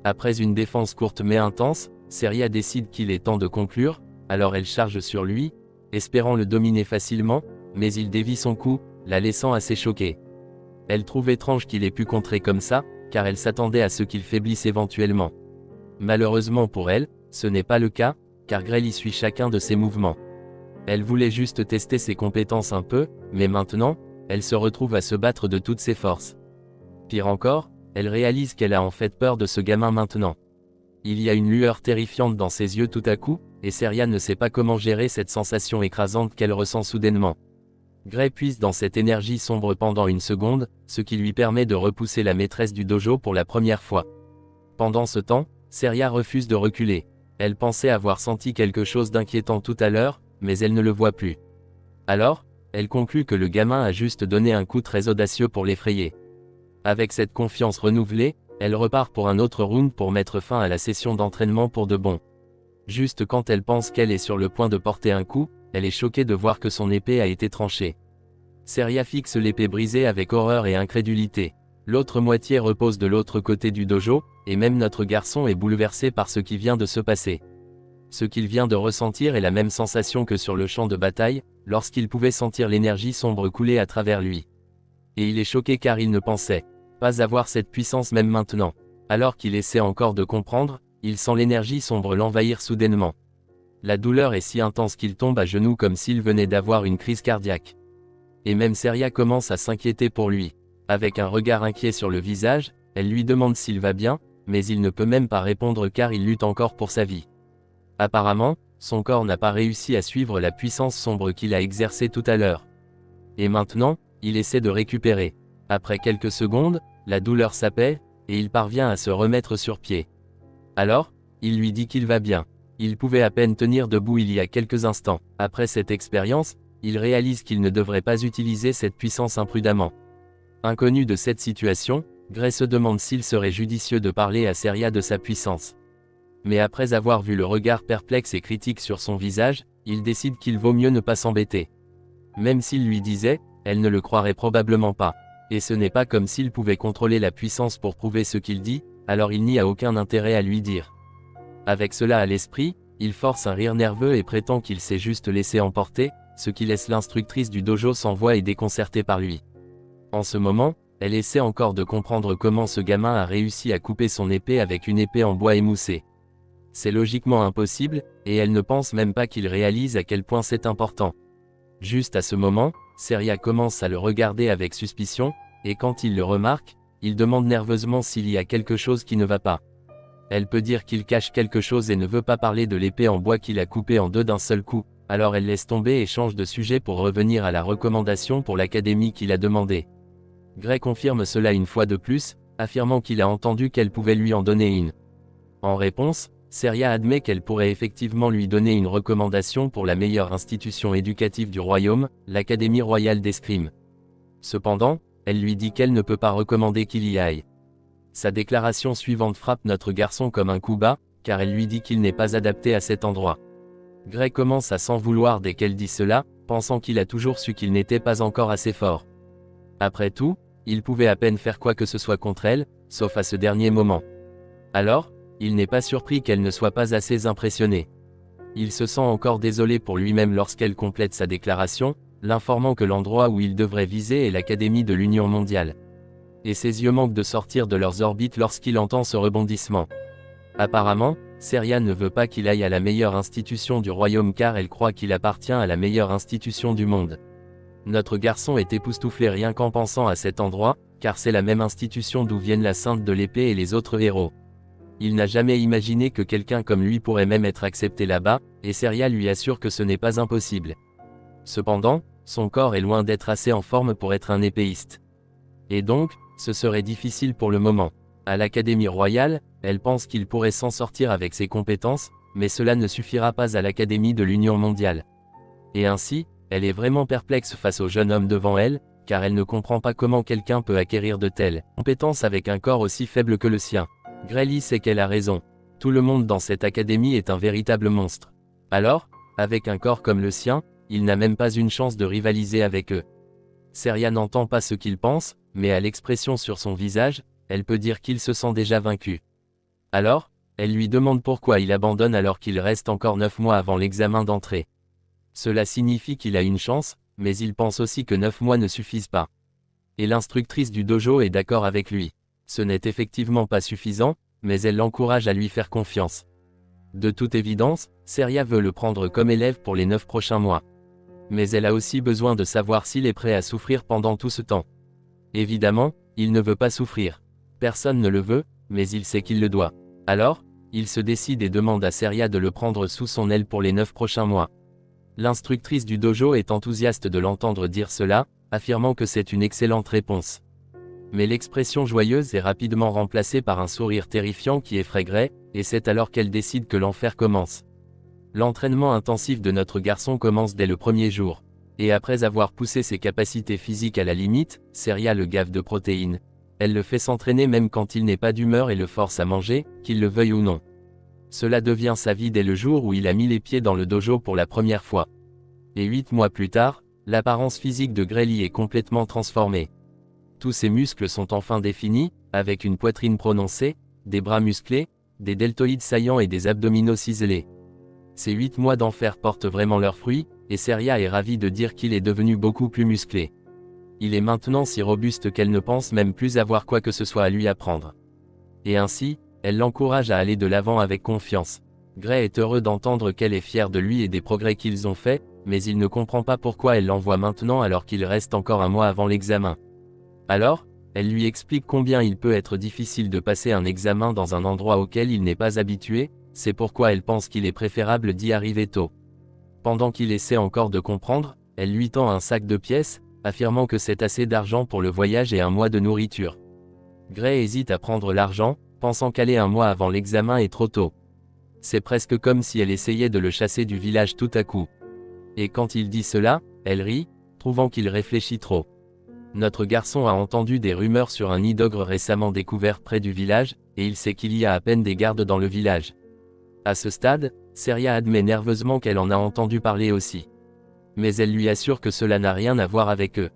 Après une défense courte mais intense, Seria décide qu'il est temps de conclure, alors elle charge sur lui, espérant le dominer facilement, mais il dévie son coup, la laissant assez choquée. Elle trouve étrange qu'il ait pu contrer comme ça, car elle s'attendait à ce qu'il faiblisse éventuellement. Malheureusement pour elle, ce n'est pas le cas, car Gray y suit chacun de ses mouvements. Elle voulait juste tester ses compétences un peu, mais maintenant, elle se retrouve à se battre de toutes ses forces. Pire encore, elle réalise qu'elle a en fait peur de ce gamin maintenant. Il y a une lueur terrifiante dans ses yeux tout à coup, et Seria ne sait pas comment gérer cette sensation écrasante qu'elle ressent soudainement. Gray puise dans cette énergie sombre pendant une seconde, ce qui lui permet de repousser la maîtresse du dojo pour la première fois. Pendant ce temps, Seria refuse de reculer. Elle pensait avoir senti quelque chose d'inquiétant tout à l'heure, mais elle ne le voit plus. Alors, elle conclut que le gamin a juste donné un coup très audacieux pour l'effrayer. Avec cette confiance renouvelée, elle repart pour un autre round pour mettre fin à la session d'entraînement pour de bon. Juste quand elle pense qu'elle est sur le point de porter un coup, elle est choquée de voir que son épée a été tranchée. Seria fixe l'épée brisée avec horreur et incrédulité. L'autre moitié repose de l'autre côté du dojo, et même notre garçon est bouleversé par ce qui vient de se passer. Ce qu'il vient de ressentir est la même sensation que sur le champ de bataille, lorsqu'il pouvait sentir l'énergie sombre couler à travers lui. Et il est choqué car il ne pensait pas avoir cette puissance même maintenant. Alors qu'il essaie encore de comprendre, il sent l'énergie sombre l'envahir soudainement. La douleur est si intense qu'il tombe à genoux comme s'il venait d'avoir une crise cardiaque. Et même Seria commence à s'inquiéter pour lui. Avec un regard inquiet sur le visage, elle lui demande s'il va bien, mais il ne peut même pas répondre car il lutte encore pour sa vie. Apparemment, son corps n'a pas réussi à suivre la puissance sombre qu'il a exercée tout à l'heure. Et maintenant, il essaie de récupérer. Après quelques secondes, la douleur s'apaise, et il parvient à se remettre sur pied. Alors, il lui dit qu'il va bien. Il pouvait à peine tenir debout il y a quelques instants. Après cette expérience, il réalise qu'il ne devrait pas utiliser cette puissance imprudemment. Inconnu de cette situation, Gray se demande s'il serait judicieux de parler à Seria de sa puissance. Mais après avoir vu le regard perplexe et critique sur son visage, il décide qu'il vaut mieux ne pas s'embêter. Même s'il lui disait, elle ne le croirait probablement pas. Et ce n'est pas comme s'il pouvait contrôler la puissance pour prouver ce qu'il dit, alors il n'y a aucun intérêt à lui dire. Avec cela à l'esprit, il force un rire nerveux et prétend qu'il s'est juste laissé emporter, ce qui laisse l'instructrice du dojo sans voix et déconcertée par lui. En ce moment, elle essaie encore de comprendre comment ce gamin a réussi à couper son épée avec une épée en bois émoussé. C'est logiquement impossible, et elle ne pense même pas qu'il réalise à quel point c'est important. Juste à ce moment, Seria commence à le regarder avec suspicion, et quand il le remarque, il demande nerveusement s'il y a quelque chose qui ne va pas. Elle peut dire qu'il cache quelque chose et ne veut pas parler de l'épée en bois qu'il a coupée en deux d'un seul coup, alors elle laisse tomber et change de sujet pour revenir à la recommandation pour l'académie qu'il a demandée. Gray confirme cela une fois de plus, affirmant qu'il a entendu qu'elle pouvait lui en donner une. En réponse, Seria admet qu'elle pourrait effectivement lui donner une recommandation pour la meilleure institution éducative du royaume, l'Académie royale d'escrime. Cependant, elle lui dit qu'elle ne peut pas recommander qu'il y aille. Sa déclaration suivante frappe notre garçon comme un coup bas, car elle lui dit qu'il n'est pas adapté à cet endroit. Gray commence à s'en vouloir dès qu'elle dit cela, pensant qu'il a toujours su qu'il n'était pas encore assez fort. Après tout, il pouvait à peine faire quoi que ce soit contre elle, sauf à ce dernier moment. Alors, il n'est pas surpris qu'elle ne soit pas assez impressionnée. Il se sent encore désolé pour lui-même lorsqu'elle complète sa déclaration, l'informant que l'endroit où il devrait viser est l'Académie de l'Union mondiale. Et ses yeux manquent de sortir de leurs orbites lorsqu'il entend ce rebondissement. Apparemment, Seria ne veut pas qu'il aille à la meilleure institution du royaume car elle croit qu'il appartient à la meilleure institution du monde. Notre garçon est époustouflé rien qu'en pensant à cet endroit, car c'est la même institution d'où viennent la Sainte de l'Épée et les autres héros. Il n'a jamais imaginé que quelqu'un comme lui pourrait même être accepté là-bas, et Seria lui assure que ce n'est pas impossible. Cependant, son corps est loin d'être assez en forme pour être un épéiste. Et donc, ce serait difficile pour le moment. À l'Académie royale, elle pense qu'il pourrait s'en sortir avec ses compétences, mais cela ne suffira pas à l'Académie de l'Union mondiale. Et ainsi, elle est vraiment perplexe face au jeune homme devant elle, car elle ne comprend pas comment quelqu'un peut acquérir de telles compétences avec un corps aussi faible que le sien. Grelly sait qu'elle a raison. Tout le monde dans cette académie est un véritable monstre. Alors, avec un corps comme le sien, il n'a même pas une chance de rivaliser avec eux. Seria n'entend pas ce qu'il pense, mais à l'expression sur son visage, elle peut dire qu'il se sent déjà vaincu. Alors, elle lui demande pourquoi il abandonne alors qu'il reste encore 9 mois avant l'examen d'entrée. Cela signifie qu'il a une chance, mais il pense aussi que 9 mois ne suffisent pas. Et l'instructrice du dojo est d'accord avec lui. Ce n'est effectivement pas suffisant, mais elle l'encourage à lui faire confiance. De toute évidence, Seria veut le prendre comme élève pour les 9 prochains mois. Mais elle a aussi besoin de savoir s'il est prêt à souffrir pendant tout ce temps. Évidemment, il ne veut pas souffrir. Personne ne le veut, mais il sait qu'il le doit. Alors, il se décide et demande à Seria de le prendre sous son aile pour les 9 prochains mois. L'instructrice du dojo est enthousiaste de l'entendre dire cela, affirmant que c'est une excellente réponse. Mais l'expression joyeuse est rapidement remplacée par un sourire terrifiant qui effraie Gray, et c'est alors qu'elle décide que l'enfer commence. L'entraînement intensif de notre garçon commence dès le premier jour. Et après avoir poussé ses capacités physiques à la limite, Seria le gave de protéines. Elle le fait s'entraîner même quand il n'est pas d'humeur et le force à manger, qu'il le veuille ou non. Cela devient sa vie dès le jour où il a mis les pieds dans le dojo pour la première fois. Et 8 mois plus tard, l'apparence physique de Grelly est complètement transformée. Tous ses muscles sont enfin définis, avec une poitrine prononcée, des bras musclés, des deltoïdes saillants et des abdominaux ciselés. Ces 8 mois d'enfer portent vraiment leurs fruits, et Seria est ravie de dire qu'il est devenu beaucoup plus musclé. Il est maintenant si robuste qu'elle ne pense même plus avoir quoi que ce soit à lui apprendre. Et ainsi, elle l'encourage à aller de l'avant avec confiance. Gray est heureux d'entendre qu'elle est fière de lui et des progrès qu'ils ont faits, mais il ne comprend pas pourquoi elle l'envoie maintenant alors qu'il reste encore un mois avant l'examen. Alors, elle lui explique combien il peut être difficile de passer un examen dans un endroit auquel il n'est pas habitué, c'est pourquoi elle pense qu'il est préférable d'y arriver tôt. Pendant qu'il essaie encore de comprendre, elle lui tend un sac de pièces, affirmant que c'est assez d'argent pour le voyage et un mois de nourriture. Gray hésite à prendre l'argent, pensant qu'aller un mois avant l'examen est trop tôt. C'est presque comme si elle essayait de le chasser du village tout à coup. Et quand il dit cela, elle rit, trouvant qu'il réfléchit trop. Notre garçon a entendu des rumeurs sur un nid d'ogre récemment découvert près du village, et il sait qu'il y a à peine des gardes dans le village. À ce stade, Seria admet nerveusement qu'elle en a entendu parler aussi. Mais elle lui assure que cela n'a rien à voir avec eux.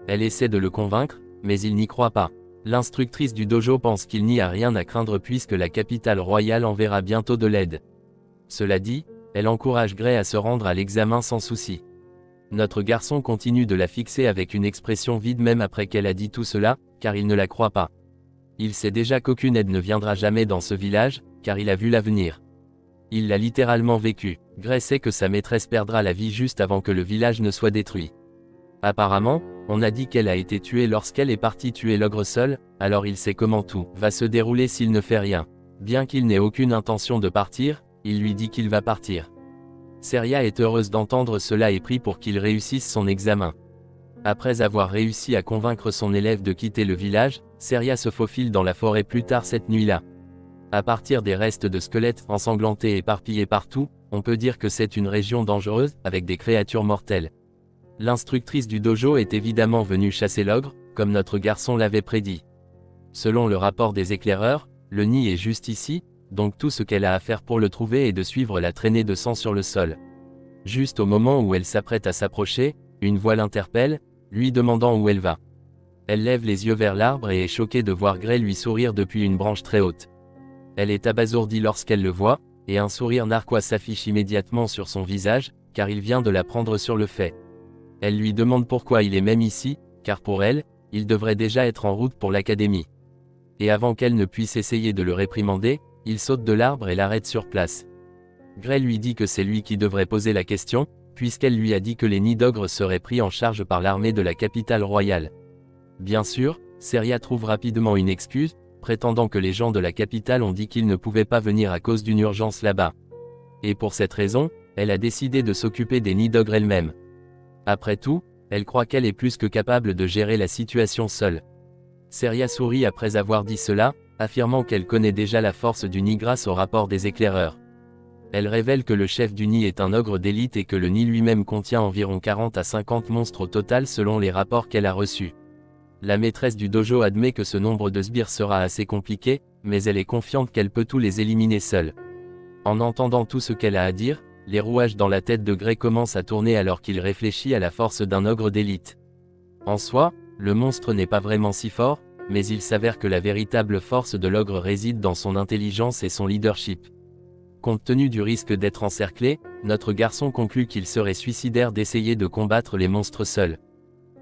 Elle essaie de le convaincre, mais il n'y croit pas. L'instructrice du dojo pense qu'il n'y a rien à craindre puisque la capitale royale enverra bientôt de l'aide. Cela dit, elle encourage Gray à se rendre à l'examen sans souci. Notre garçon continue de la fixer avec une expression vide même après qu'elle a dit tout cela, car il ne la croit pas. Il sait déjà qu'aucune aide ne viendra jamais dans ce village, car il a vu l'avenir. Il l'a littéralement vécu. Gray sait que sa maîtresse perdra la vie juste avant que le village ne soit détruit. Apparemment, on a dit qu'elle a été tuée lorsqu'elle est partie tuer l'ogre seul, alors il sait comment tout va se dérouler s'il ne fait rien. Bien qu'il n'ait aucune intention de partir, il lui dit qu'il va partir. Seria est heureuse d'entendre cela et prie pour qu'il réussisse son examen. Après avoir réussi à convaincre son élève de quitter le village, Seria se faufile dans la forêt plus tard cette nuit-là. À partir des restes de squelettes ensanglantés et éparpillés partout, on peut dire que c'est une région dangereuse, avec des créatures mortelles. L'instructrice du dojo est évidemment venue chasser l'ogre, comme notre garçon l'avait prédit. Selon le rapport des éclaireurs, le nid est juste ici, donc tout ce qu'elle a à faire pour le trouver est de suivre la traînée de sang sur le sol. Juste au moment où elle s'apprête à s'approcher, une voix l'interpelle, lui demandant où elle va. Elle lève les yeux vers l'arbre et est choquée de voir Gray lui sourire depuis une branche très haute. Elle est abasourdie lorsqu'elle le voit, et un sourire narquois s'affiche immédiatement sur son visage, car il vient de la prendre sur le fait. Elle lui demande pourquoi il est même ici, car pour elle, il devrait déjà être en route pour l'académie. Et avant qu'elle ne puisse essayer de le réprimander, il saute de l'arbre et l'arrête sur place. Gray lui dit que c'est lui qui devrait poser la question, puisqu'elle lui a dit que les nids d'ogres seraient pris en charge par l'armée de la capitale royale. Bien sûr, Seria trouve rapidement une excuse, prétendant que les gens de la capitale ont dit qu'ils ne pouvaient pas venir à cause d'une urgence là-bas. Et pour cette raison, elle a décidé de s'occuper des nids d'ogres elle-même. Après tout, elle croit qu'elle est plus que capable de gérer la situation seule. Seria sourit après avoir dit cela, affirmant qu'elle connaît déjà la force du nid grâce au rapport des éclaireurs. Elle révèle que le chef du nid est un ogre d'élite et que le nid lui-même contient environ 40 à 50 monstres au total selon les rapports qu'elle a reçus. La maîtresse du dojo admet que ce nombre de sbires sera assez compliqué, mais elle est confiante qu'elle peut tous les éliminer seule. En entendant tout ce qu'elle a à dire, les rouages dans la tête de Gray commencent à tourner alors qu'il réfléchit à la force d'un ogre d'élite. En soi, le monstre n'est pas vraiment si fort, mais il s'avère que la véritable force de l'ogre réside dans son intelligence et son leadership. Compte tenu du risque d'être encerclé, notre garçon conclut qu'il serait suicidaire d'essayer de combattre les monstres seul.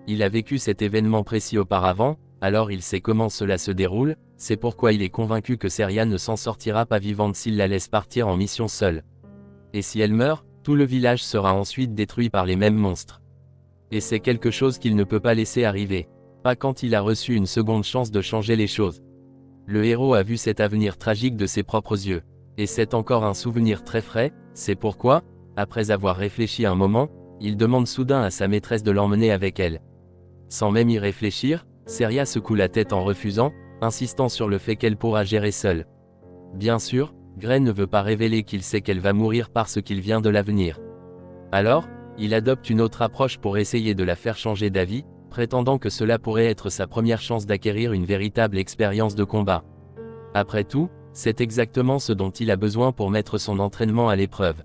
Il a vécu cet événement précis auparavant, alors il sait comment cela se déroule, c'est pourquoi il est convaincu que Seria ne s'en sortira pas vivante s'il la laisse partir en mission seule. Et si elle meurt, tout le village sera ensuite détruit par les mêmes monstres. Et c'est quelque chose qu'il ne peut pas laisser arriver. Pas quand il a reçu une seconde chance de changer les choses. Le héros a vu cet avenir tragique de ses propres yeux. Et c'est encore un souvenir très frais, c'est pourquoi, après avoir réfléchi un moment, il demande soudain à sa maîtresse de l'emmener avec elle. Sans même y réfléchir, Seria secoue la tête en refusant, insistant sur le fait qu'elle pourra gérer seule. Bien sûr, Gray ne veut pas révéler qu'il sait qu'elle va mourir parce qu'il vient de l'avenir. Alors, il adopte une autre approche pour essayer de la faire changer d'avis, prétendant que cela pourrait être sa première chance d'acquérir une véritable expérience de combat. Après tout, c'est exactement ce dont il a besoin pour mettre son entraînement à l'épreuve.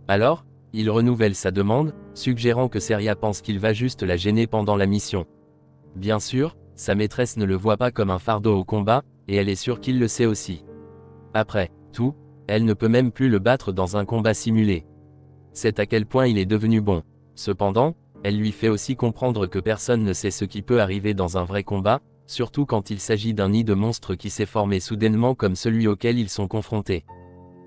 Alors, il renouvelle sa demande, suggérant que Seria pense qu'il va juste la gêner pendant la mission. Bien sûr, sa maîtresse ne le voit pas comme un fardeau au combat, et elle est sûre qu'il le sait aussi. Après tout, elle ne peut même plus le battre dans un combat simulé. C'est à quel point il est devenu bon. Cependant, elle lui fait aussi comprendre que personne ne sait ce qui peut arriver dans un vrai combat, surtout quand il s'agit d'un nid de monstres qui s'est formé soudainement comme celui auquel ils sont confrontés.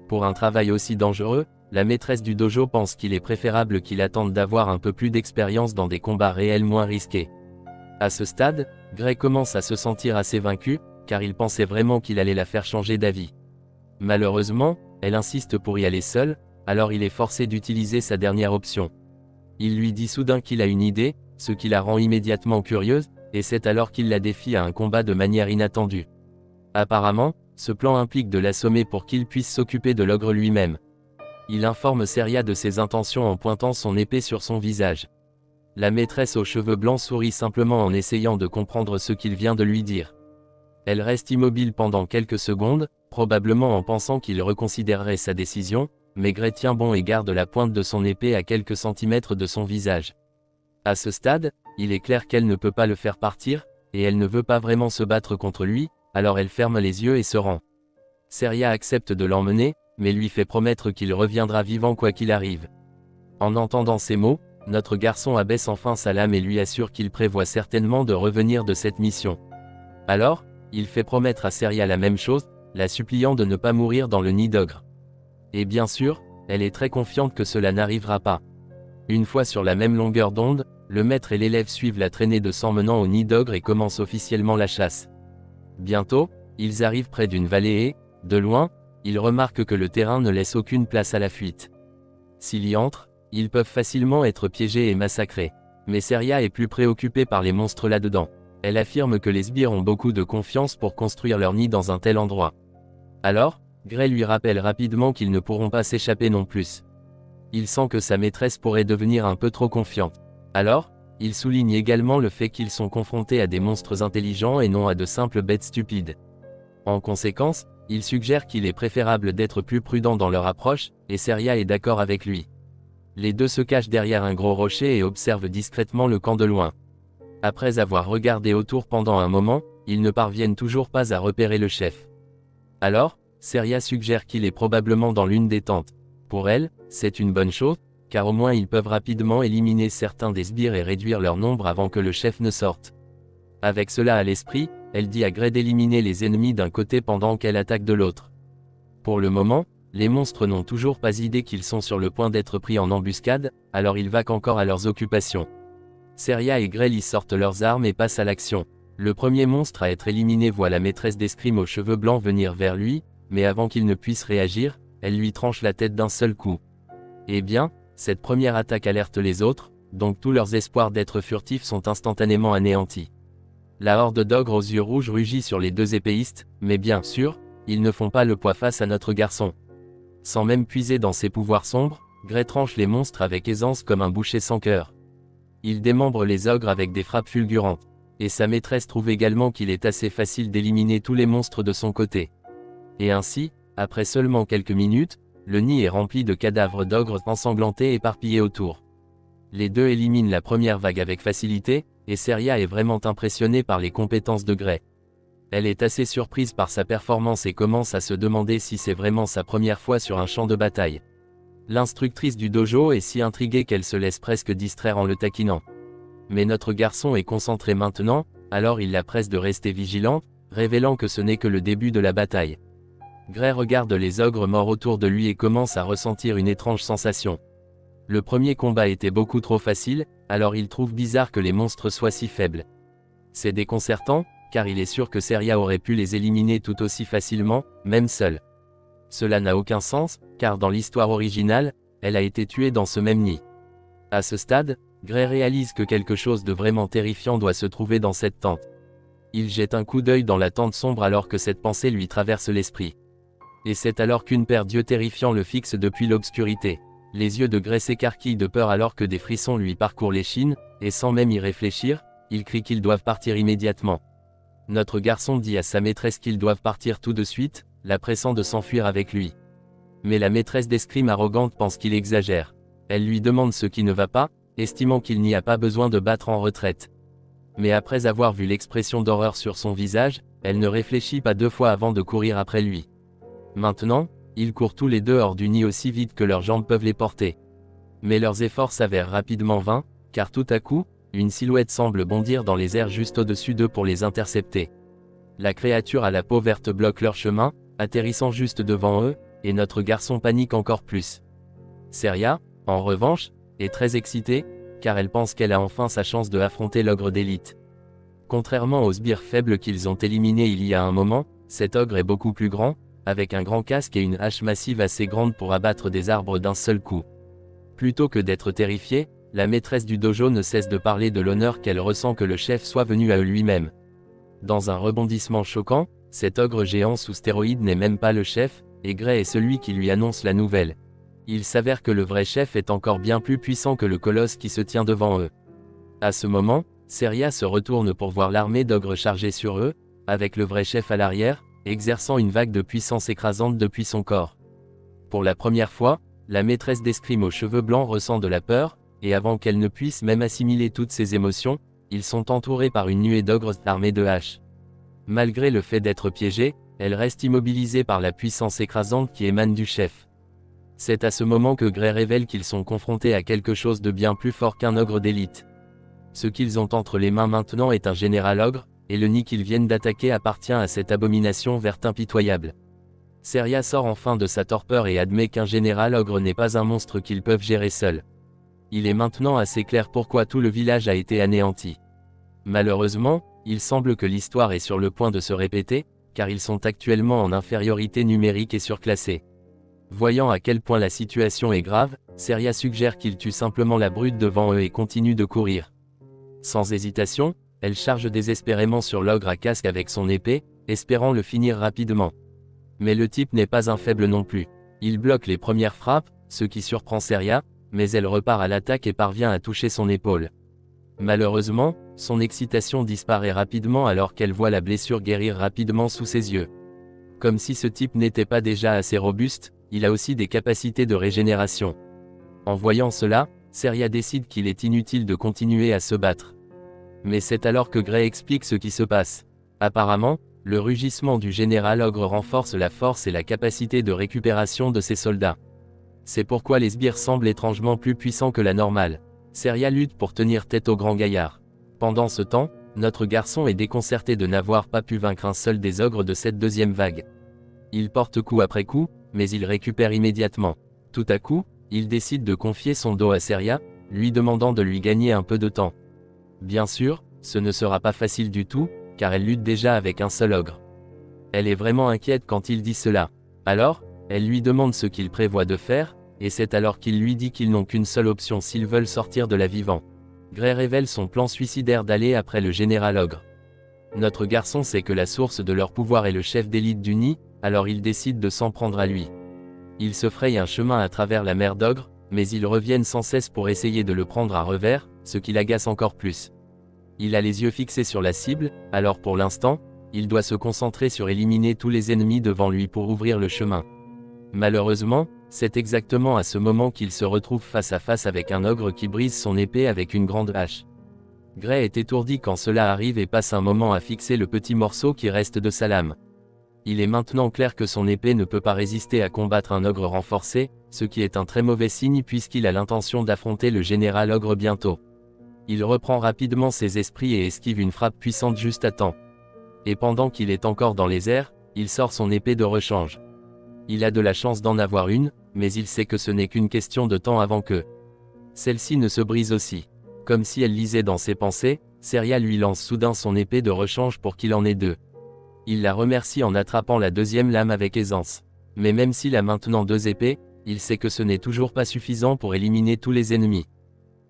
Pour un travail aussi dangereux, la maîtresse du dojo pense qu'il est préférable qu'il attende d'avoir un peu plus d'expérience dans des combats réels moins risqués. À ce stade, Gray commence à se sentir assez vaincu, car il pensait vraiment qu'il allait la faire changer d'avis. Malheureusement, elle insiste pour y aller seule, alors il est forcé d'utiliser sa dernière option. Il lui dit soudain qu'il a une idée, ce qui la rend immédiatement curieuse, et c'est alors qu'il la défie à un combat de manière inattendue. Apparemment, ce plan implique de l'assommer pour qu'il puisse s'occuper de l'ogre lui-même. Il informe Seria de ses intentions en pointant son épée sur son visage. La maîtresse aux cheveux blancs sourit simplement en essayant de comprendre ce qu'il vient de lui dire. Elle reste immobile pendant quelques secondes, probablement en pensant qu'il reconsidérerait sa décision, mais Gray tient bon et garde la pointe de son épée à quelques centimètres de son visage. À ce stade, il est clair qu'elle ne peut pas le faire partir, et elle ne veut pas vraiment se battre contre lui, alors elle ferme les yeux et se rend. Seria accepte de l'emmener, mais lui fait promettre qu'il reviendra vivant quoi qu'il arrive. En entendant ces mots, notre garçon abaisse enfin sa lame et lui assure qu'il prévoit certainement de revenir de cette mission. Alors, il fait promettre à Seria la même chose, la suppliant de ne pas mourir dans le nid d'ogre. Et bien sûr, elle est très confiante que cela n'arrivera pas. Une fois sur la même longueur d'onde, le maître et l'élève suivent la traînée de sang menant au nid d'ogre et commencent officiellement la chasse. Bientôt, ils arrivent près d'une vallée et, de loin, ils remarquent que le terrain ne laisse aucune place à la fuite. S'ils y entrent, ils peuvent facilement être piégés et massacrés. Mais Seria est plus préoccupée par les monstres là-dedans. Elle affirme que les sbires ont beaucoup de confiance pour construire leur nid dans un tel endroit. Alors, Gray lui rappelle rapidement qu'ils ne pourront pas s'échapper non plus. Il sent que sa maîtresse pourrait devenir un peu trop confiante. Alors, il souligne également le fait qu'ils sont confrontés à des monstres intelligents et non à de simples bêtes stupides. En conséquence, il suggère qu'il est préférable d'être plus prudent dans leur approche, et Seria est d'accord avec lui. Les deux se cachent derrière un gros rocher et observent discrètement le camp de loin. Après avoir regardé autour pendant un moment, ils ne parviennent toujours pas à repérer le chef. Alors, Seria suggère qu'il est probablement dans l'une des tentes. Pour elle, c'est une bonne chose, car au moins ils peuvent rapidement éliminer certains des sbires et réduire leur nombre avant que le chef ne sorte. Avec cela à l'esprit, elle dit à Gray d'éliminer les ennemis d'un côté pendant qu'elle attaque de l'autre. Pour le moment, les monstres n'ont toujours pas idée qu'ils sont sur le point d'être pris en embuscade, alors ils vaquent encore à leurs occupations. Seria et Gray sortent leurs armes et passent à l'action. Le premier monstre à être éliminé voit la maîtresse d'escrime aux cheveux blancs venir vers lui, mais avant qu'il ne puisse réagir, elle lui tranche la tête d'un seul coup. Eh bien, cette première attaque alerte les autres, donc tous leurs espoirs d'être furtifs sont instantanément anéantis. La horde d'ogres aux yeux rouges rugit sur les deux épéistes, mais bien sûr, ils ne font pas le poids face à notre garçon. Sans même puiser dans ses pouvoirs sombres, Gray tranche les monstres avec aisance comme un boucher sans cœur. Il démembre les ogres avec des frappes fulgurantes. Et sa maîtresse trouve également qu'il est assez facile d'éliminer tous les monstres de son côté. Et ainsi, après seulement quelques minutes, le nid est rempli de cadavres d'ogres ensanglantés éparpillés autour. Les deux éliminent la première vague avec facilité, et Seria est vraiment impressionnée par les compétences de Gray. Elle est assez surprise par sa performance et commence à se demander si c'est vraiment sa première fois sur un champ de bataille. L'instructrice du dojo est si intriguée qu'elle se laisse presque distraire en le taquinant. Mais notre garçon est concentré maintenant, alors il la presse de rester vigilante, révélant que ce n'est que le début de la bataille. Gray regarde les ogres morts autour de lui et commence à ressentir une étrange sensation. Le premier combat était beaucoup trop facile, alors il trouve bizarre que les monstres soient si faibles. C'est déconcertant, car il est sûr que Seria aurait pu les éliminer tout aussi facilement, même seule. Cela n'a aucun sens, car dans l'histoire originale, elle a été tuée dans ce même nid. À ce stade, Gray réalise que quelque chose de vraiment terrifiant doit se trouver dans cette tente. Il jette un coup d'œil dans la tente sombre alors que cette pensée lui traverse l'esprit. Et c'est alors qu'une paire d'yeux terrifiants le fixe depuis l'obscurité. Les yeux de Gray s'écarquillent de peur alors que des frissons lui parcourent l'échine, et sans même y réfléchir, il crie qu'ils doivent partir immédiatement. Notre garçon dit à sa maîtresse qu'ils doivent partir tout de suite, la pressant de s'enfuir avec lui. Mais la maîtresse d'escrime arrogante pense qu'il exagère. Elle lui demande ce qui ne va pas, estimant qu'il n'y a pas besoin de battre en retraite. Mais après avoir vu l'expression d'horreur sur son visage, elle ne réfléchit pas deux fois avant de courir après lui. Maintenant, ils courent tous les deux hors du nid aussi vite que leurs jambes peuvent les porter. Mais leurs efforts s'avèrent rapidement vains, car tout à coup, une silhouette semble bondir dans les airs juste au-dessus d'eux pour les intercepter. La créature à la peau verte bloque leur chemin, atterrissant juste devant eux, et notre garçon panique encore plus. Seria, en revanche, est très excitée, car elle pense qu'elle a enfin sa chance de affronter l'ogre d'élite. Contrairement aux sbires faibles qu'ils ont éliminés il y a un moment, cet ogre est beaucoup plus grand, avec un grand casque et une hache massive assez grande pour abattre des arbres d'un seul coup. Plutôt que d'être terrifiée, la maîtresse du dojo ne cesse de parler de l'honneur qu'elle ressent que le chef soit venu à eux lui-même. Dans un rebondissement choquant, cet ogre géant sous stéroïdes n'est même pas le chef, et Gray est celui qui lui annonce la nouvelle. Il s'avère que le vrai chef est encore bien plus puissant que le colosse qui se tient devant eux. À ce moment, Seria se retourne pour voir l'armée d'ogres chargée sur eux, avec le vrai chef à l'arrière, exerçant une vague de puissance écrasante depuis son corps. Pour la première fois, la maîtresse d'escrime aux cheveux blancs ressent de la peur, et avant qu'elle ne puisse même assimiler toutes ses émotions, Ils sont entourés par une nuée d'ogres armés de haches. Malgré le fait d'être piégés, elles restent immobilisées par la puissance écrasante qui émane du chef. C'est à ce moment que Gray révèle qu'ils sont confrontés à quelque chose de bien plus fort qu'un ogre d'élite. Ce qu'ils ont entre les mains maintenant est un général ogre, et le nid qu'ils viennent d'attaquer appartient à cette abomination verte impitoyable. Seria sort enfin de sa torpeur et admet qu'un général ogre n'est pas un monstre qu'ils peuvent gérer seuls. Il est maintenant assez clair pourquoi tout le village a été anéanti. Malheureusement, il semble que l'histoire est sur le point de se répéter, car ils sont actuellement en infériorité numérique et surclassés. Voyant à quel point la situation est grave, Seria suggère qu'ils tuent simplement la brute devant eux et continuent de courir. Sans hésitation, elle charge désespérément sur l'ogre à casque avec son épée, espérant le finir rapidement. Mais le type n'est pas un faible non plus. Il bloque les premières frappes, ce qui surprend Seria, mais elle repart à l'attaque et parvient à toucher son épaule. Malheureusement, son excitation disparaît rapidement alors qu'elle voit la blessure guérir rapidement sous ses yeux. Comme si ce type n'était pas déjà assez robuste, il a aussi des capacités de régénération. En voyant cela, Seria décide qu'il est inutile de continuer à se battre. Mais c'est alors que Gray explique ce qui se passe. Apparemment, le rugissement du général ogre renforce la force et la capacité de récupération de ses soldats. C'est pourquoi les sbires semblent étrangement plus puissants que la normale. Seria lutte pour tenir tête au grand gaillard. Pendant ce temps, notre garçon est déconcerté de n'avoir pas pu vaincre un seul des ogres de cette deuxième vague. Il porte coup après coup, mais il récupère immédiatement. Tout à coup, il décide de confier son dos à Seria, lui demandant de lui gagner un peu de temps. Bien sûr, ce ne sera pas facile du tout, car elle lutte déjà avec un seul ogre. Elle est vraiment inquiète quand il dit cela. Alors, elle lui demande ce qu'il prévoit de faire, et c'est alors qu'il lui dit qu'ils n'ont qu'une seule option s'ils veulent sortir de là vivants. Gray révèle son plan suicidaire d'aller après le général ogre. Notre garçon sait que la source de leur pouvoir est le chef d'élite du nid, alors il décide de s'en prendre à lui. Ils se frayent un chemin à travers la mer d'ogres, mais ils reviennent sans cesse pour essayer de le prendre à revers, ce qui l'agace encore plus. Il a les yeux fixés sur la cible, alors pour l'instant, il doit se concentrer sur éliminer tous les ennemis devant lui pour ouvrir le chemin. Malheureusement, c'est exactement à ce moment qu'il se retrouve face à face avec un ogre qui brise son épée avec une grande hache. Gray est étourdi quand cela arrive et passe un moment à fixer le petit morceau qui reste de sa lame. Il est maintenant clair que son épée ne peut pas résister à combattre un ogre renforcé, ce qui est un très mauvais signe puisqu'il a l'intention d'affronter le général ogre bientôt. Il reprend rapidement ses esprits et esquive une frappe puissante juste à temps. Et pendant qu'il est encore dans les airs, il sort son épée de rechange. Il a de la chance d'en avoir une, mais il sait que ce n'est qu'une question de temps avant que celle-ci ne se brise aussi. Comme si elle lisait dans ses pensées, Seria lui lance soudain son épée de rechange pour qu'il en ait deux. Il la remercie en attrapant la deuxième lame avec aisance. Mais même s'il a maintenant deux épées, il sait que ce n'est toujours pas suffisant pour éliminer tous les ennemis.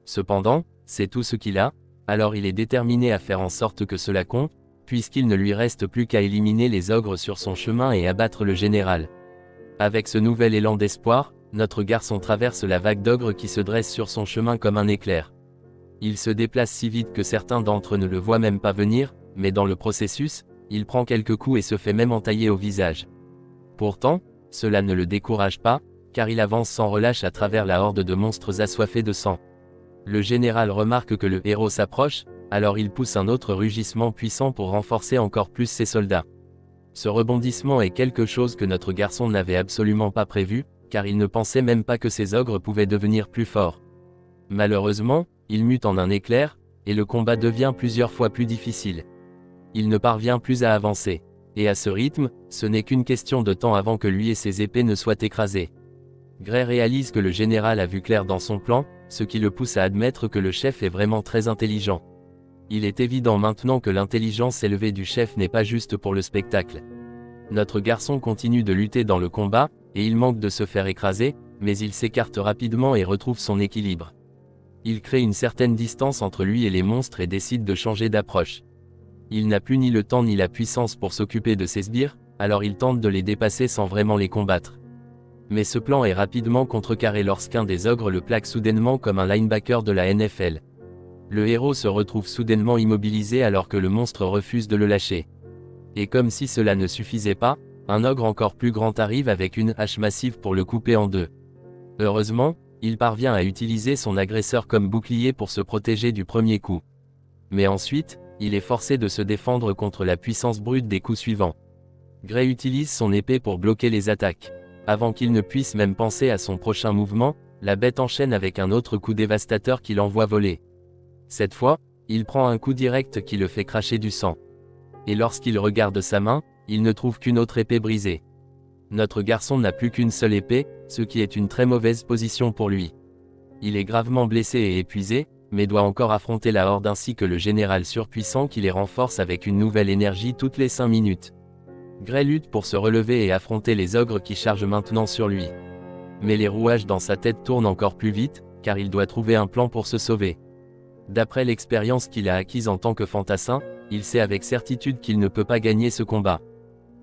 Cependant, c'est tout ce qu'il a, alors il est déterminé à faire en sorte que cela compte, puisqu'il ne lui reste plus qu'à éliminer les ogres sur son chemin et abattre le général. Avec ce nouvel élan d'espoir, notre garçon traverse la vague d'ogres qui se dresse sur son chemin comme un éclair. Il se déplace si vite que certains d'entre eux ne le voient même pas venir, mais dans le processus, il prend quelques coups et se fait même entailler au visage. Pourtant, cela ne le décourage pas, car il avance sans relâche à travers la horde de monstres assoiffés de sang. Le général remarque que le héros s'approche, alors il pousse un autre rugissement puissant pour renforcer encore plus ses soldats. Ce rebondissement est quelque chose que notre garçon n'avait absolument pas prévu, car il ne pensait même pas que ces ogres pouvaient devenir plus forts. Malheureusement, il mute en un éclair, et le combat devient plusieurs fois plus difficile. Il ne parvient plus à avancer. Et à ce rythme, ce n'est qu'une question de temps avant que lui et ses épées ne soient écrasés. Gray réalise que le général a vu clair dans son plan, ce qui le pousse à admettre que le chef est vraiment très intelligent. Il est évident maintenant que l'intelligence élevée du chef n'est pas juste pour le spectacle. Notre garçon continue de lutter dans le combat, et il manque de se faire écraser, mais il s'écarte rapidement et retrouve son équilibre. Il crée une certaine distance entre lui et les monstres et décide de changer d'approche. Il n'a plus ni le temps ni la puissance pour s'occuper de ses sbires, alors il tente de les dépasser sans vraiment les combattre. Mais ce plan est rapidement contrecarré lorsqu'un des ogres le plaque soudainement comme un linebacker de la NFL. Le héros se retrouve soudainement immobilisé alors que le monstre refuse de le lâcher. Et comme si cela ne suffisait pas, un ogre encore plus grand arrive avec une hache massive pour le couper en deux. Heureusement, il parvient à utiliser son agresseur comme bouclier pour se protéger du premier coup. Mais ensuite, il est forcé de se défendre contre la puissance brute des coups suivants. Gray utilise son épée pour bloquer les attaques. Avant qu'il ne puisse même penser à son prochain mouvement, la bête enchaîne avec un autre coup dévastateur qui l'envoie voler. Cette fois, il prend un coup direct qui le fait cracher du sang. Et lorsqu'il regarde sa main, il ne trouve qu'une autre épée brisée. Notre garçon n'a plus qu'une seule épée, ce qui est une très mauvaise position pour lui. Il est gravement blessé et épuisé, mais doit encore affronter la horde ainsi que le général surpuissant qui les renforce avec une nouvelle énergie toutes les 5 minutes. Gray lutte pour se relever et affronter les ogres qui chargent maintenant sur lui. Mais les rouages dans sa tête tournent encore plus vite, car il doit trouver un plan pour se sauver. D'après l'expérience qu'il a acquise en tant que fantassin, il sait avec certitude qu'il ne peut pas gagner ce combat.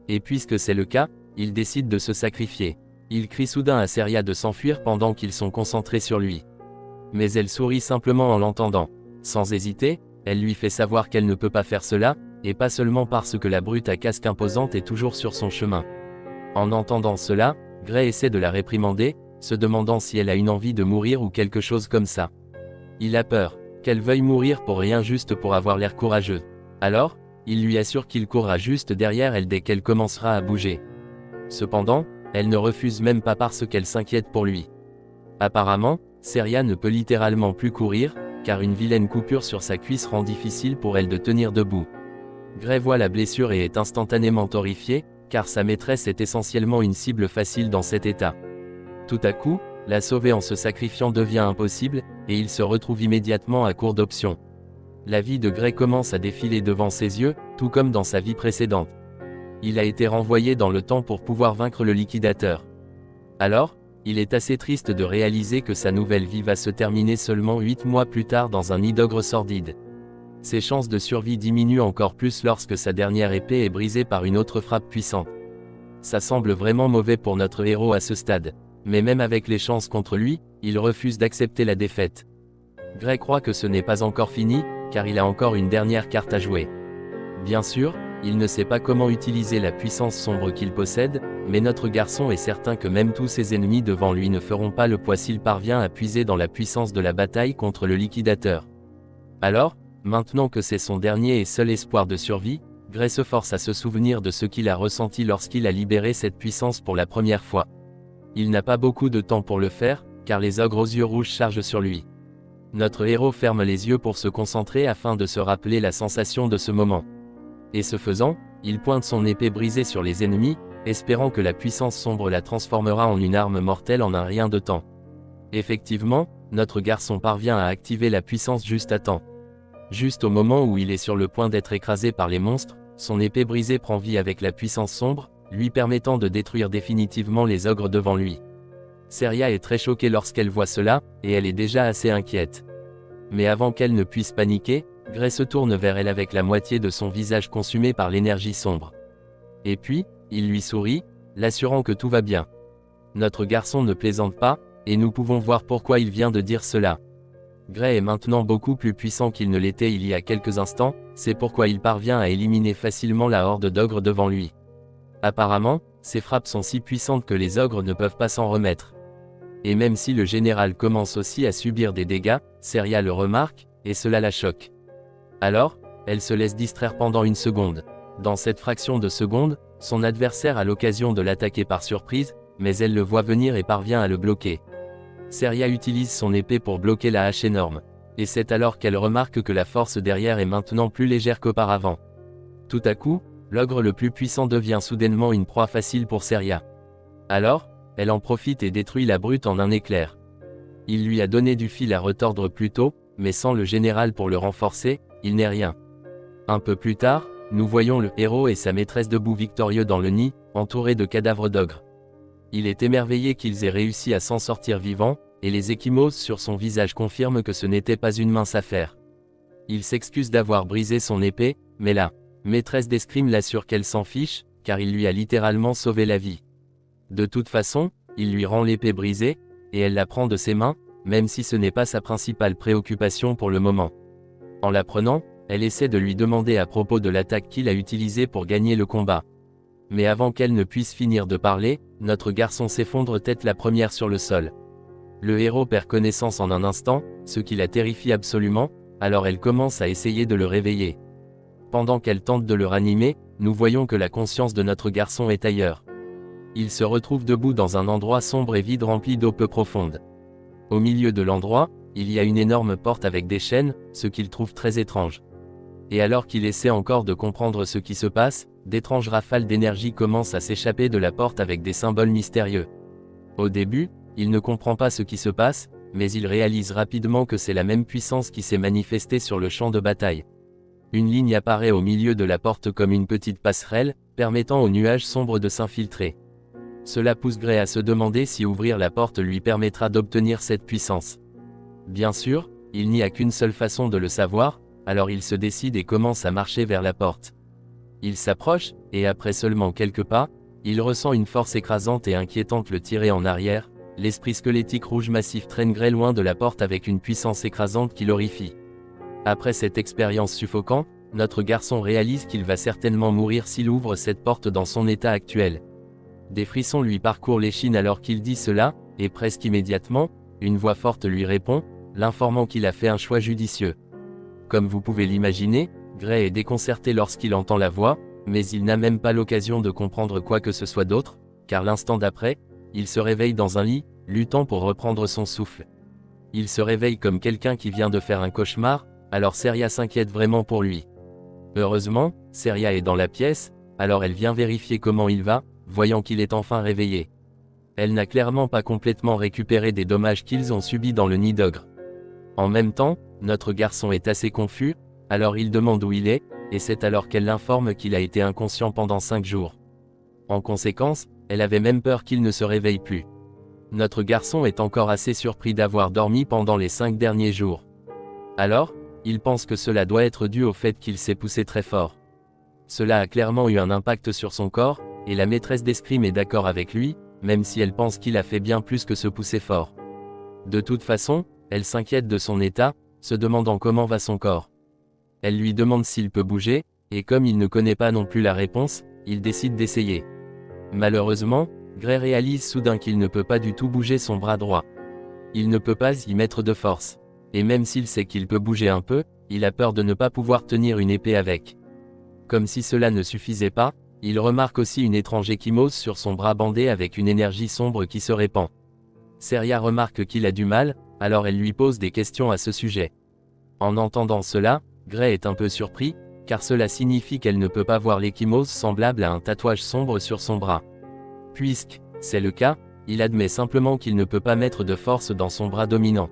Et puisque c'est le cas, il décide de se sacrifier. Il crie soudain à Seria de s'enfuir pendant qu'ils sont concentrés sur lui. Mais elle sourit simplement en l'entendant. Sans hésiter, elle lui fait savoir qu'elle ne peut pas faire cela, et pas seulement parce que la brute à casque imposante est toujours sur son chemin. En entendant cela, Gray essaie de la réprimander, se demandant si elle a une envie de mourir ou quelque chose comme ça. Il a peur qu'elle veuille mourir pour rien juste pour avoir l'air courageux. Alors, il lui assure qu'il courra juste derrière elle dès qu'elle commencera à bouger. Cependant, elle ne refuse même pas parce qu'elle s'inquiète pour lui. Apparemment, Seria ne peut littéralement plus courir, car une vilaine coupure sur sa cuisse rend difficile pour elle de tenir debout. Gray voit la blessure et est instantanément horrifié, car sa maîtresse est essentiellement une cible facile dans cet état. Tout à coup, la sauver en se sacrifiant devient impossible, et il se retrouve immédiatement à court d'options. La vie de Gray commence à défiler devant ses yeux, tout comme dans sa vie précédente. Il a été renvoyé dans le temps pour pouvoir vaincre le liquidateur. Alors, il est assez triste de réaliser que sa nouvelle vie va se terminer seulement 8 mois plus tard dans un nid d'ogre sordide. Ses chances de survie diminuent encore plus lorsque sa dernière épée est brisée par une autre frappe puissante. Ça semble vraiment mauvais pour notre héros à ce stade. Mais même avec les chances contre lui, il refuse d'accepter la défaite. Gray croit que ce n'est pas encore fini, car il a encore une dernière carte à jouer. Bien sûr, il ne sait pas comment utiliser la puissance sombre qu'il possède, mais notre garçon est certain que même tous ses ennemis devant lui ne feront pas le poids s'il parvient à puiser dans la puissance de la bataille contre le liquidateur. Alors, maintenant que c'est son dernier et seul espoir de survie, Gray se force à se souvenir de ce qu'il a ressenti lorsqu'il a libéré cette puissance pour la première fois. Il n'a pas beaucoup de temps pour le faire, car les ogres aux yeux rouges chargent sur lui. Notre héros ferme les yeux pour se concentrer afin de se rappeler la sensation de ce moment. Et ce faisant, il pointe son épée brisée sur les ennemis, espérant que la puissance sombre la transformera en une arme mortelle en un rien de temps. Effectivement, notre garçon parvient à activer la puissance juste à temps. Juste au moment où il est sur le point d'être écrasé par les monstres, son épée brisée prend vie avec la puissance sombre, lui permettant de détruire définitivement les ogres devant lui. Seria est très choquée lorsqu'elle voit cela, et elle est déjà assez inquiète. Mais avant qu'elle ne puisse paniquer, Gray se tourne vers elle avec la moitié de son visage consumé par l'énergie sombre. Et puis, il lui sourit, l'assurant que tout va bien. Notre garçon ne plaisante pas, et nous pouvons voir pourquoi il vient de dire cela. Gray est maintenant beaucoup plus puissant qu'il ne l'était il y a quelques instants, c'est pourquoi il parvient à éliminer facilement la horde d'ogres devant lui. Apparemment, ses frappes sont si puissantes que les ogres ne peuvent pas s'en remettre. Et même si le général commence aussi à subir des dégâts, Seria le remarque, et cela la choque. Alors, elle se laisse distraire pendant une seconde. Dans cette fraction de seconde, son adversaire a l'occasion de l'attaquer par surprise, mais elle le voit venir et parvient à le bloquer. Seria utilise son épée pour bloquer la hache énorme. Et c'est alors qu'elle remarque que la force derrière est maintenant plus légère qu'auparavant. Tout à coup, l'ogre le plus puissant devient soudainement une proie facile pour Seria. Alors, elle en profite et détruit la brute en un éclair. Il lui a donné du fil à retordre plus tôt, mais sans le général pour le renforcer, il n'est rien. Un peu plus tard, nous voyons le héros et sa maîtresse debout victorieux dans le nid, entourés de cadavres d'ogres. Il est émerveillé qu'ils aient réussi à s'en sortir vivants, et les ecchymoses sur son visage confirment que ce n'était pas une mince affaire. Il s'excuse d'avoir brisé son épée, mais la maîtresse d'escrime l'assure qu'elle s'en fiche, car il lui a littéralement sauvé la vie. De toute façon, il lui rend l'épée brisée, et elle la prend de ses mains, même si ce n'est pas sa principale préoccupation pour le moment. En la prenant, elle essaie de lui demander à propos de l'attaque qu'il a utilisée pour gagner le combat. Mais avant qu'elle ne puisse finir de parler, notre garçon s'effondre tête la première sur le sol. Le héros perd connaissance en un instant, ce qui la terrifie absolument, alors elle commence à essayer de le réveiller. Pendant qu'elle tente de le ranimer, nous voyons que la conscience de notre garçon est ailleurs. Il se retrouve debout dans un endroit sombre et vide rempli d'eau peu profonde. Au milieu de l'endroit, il y a une énorme porte avec des chaînes, ce qu'il trouve très étrange. Et alors qu'il essaie encore de comprendre ce qui se passe, d'étranges rafales d'énergie commencent à s'échapper de la porte avec des symboles mystérieux. Au début, il ne comprend pas ce qui se passe, mais il réalise rapidement que c'est la même puissance qui s'est manifestée sur le champ de bataille. Une ligne apparaît au milieu de la porte comme une petite passerelle, permettant aux nuages sombres de s'infiltrer. Cela pousse Gray à se demander si ouvrir la porte lui permettra d'obtenir cette puissance. Bien sûr, il n'y a qu'une seule façon de le savoir, alors il se décide et commence à marcher vers la porte. Il s'approche, et après seulement quelques pas, il ressent une force écrasante et inquiétante le tirer en arrière. L'esprit squelettique rouge massif traîne Gray loin de la porte avec une puissance écrasante qui l'horrifie. Après cette expérience suffocante, notre garçon réalise qu'il va certainement mourir s'il ouvre cette porte dans son état actuel. Des frissons lui parcourent l'échine alors qu'il dit cela, et presque immédiatement, une voix forte lui répond, l'informant qu'il a fait un choix judicieux. Comme vous pouvez l'imaginer, Gray est déconcerté lorsqu'il entend la voix, mais il n'a même pas l'occasion de comprendre quoi que ce soit d'autre, car l'instant d'après, il se réveille dans un lit, luttant pour reprendre son souffle. Il se réveille comme quelqu'un qui vient de faire un cauchemar, alors Seria s'inquiète vraiment pour lui. Heureusement, Seria est dans la pièce, alors elle vient vérifier comment il va, voyant qu'il est enfin réveillé. Elle n'a clairement pas complètement récupéré des dommages qu'ils ont subis dans le nid d'ogre. En même temps, notre garçon est assez confus, alors il demande où il est, et c'est alors qu'elle l'informe qu'il a été inconscient pendant 5 jours. En conséquence, elle avait même peur qu'il ne se réveille plus. Notre garçon est encore assez surpris d'avoir dormi pendant les 5 derniers jours. Alors, il pense que cela doit être dû au fait qu'il s'est poussé très fort. Cela a clairement eu un impact sur son corps, et la maîtresse d'escrime est d'accord avec lui, même si elle pense qu'il a fait bien plus que se pousser fort. De toute façon, elle s'inquiète de son état, se demandant comment va son corps. Elle lui demande s'il peut bouger, et comme il ne connaît pas non plus la réponse, il décide d'essayer. Malheureusement, Gray réalise soudain qu'il ne peut pas du tout bouger son bras droit. Il ne peut pas y mettre de force. Et même s'il sait qu'il peut bouger un peu, il a peur de ne pas pouvoir tenir une épée avec. Comme si cela ne suffisait pas, il remarque aussi une étrange échymose sur son bras bandé avec une énergie sombre qui se répand. Seria remarque qu'il a du mal, alors elle lui pose des questions à ce sujet. En entendant cela, Gray est un peu surpris, car cela signifie qu'elle ne peut pas voir l'échymose semblable à un tatouage sombre sur son bras. Puisque c'est le cas, il admet simplement qu'il ne peut pas mettre de force dans son bras dominant.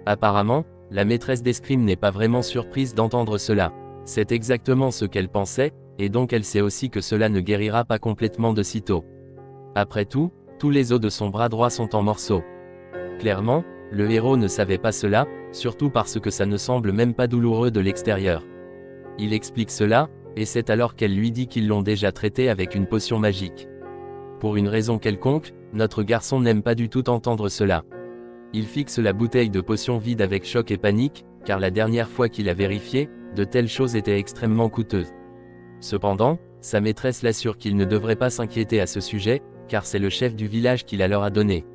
Apparemment, la maîtresse d'escrime n'est pas vraiment surprise d'entendre cela. C'est exactement ce qu'elle pensait, et donc elle sait aussi que cela ne guérira pas complètement de sitôt. Après tout, tous les os de son bras droit sont en morceaux. Clairement, le héros ne savait pas cela, surtout parce que ça ne semble même pas douloureux de l'extérieur. Il explique cela, et c'est alors qu'elle lui dit qu'ils l'ont déjà traité avec une potion magique. Pour une raison quelconque, notre garçon n'aime pas du tout entendre cela. Il fixe la bouteille de potion vide avec choc et panique, car la dernière fois qu'il a vérifié, de telles choses étaient extrêmement coûteuses. Cependant, sa maîtresse l'assure qu'il ne devrait pas s'inquiéter à ce sujet, car c'est le chef du village qui la leur a donné.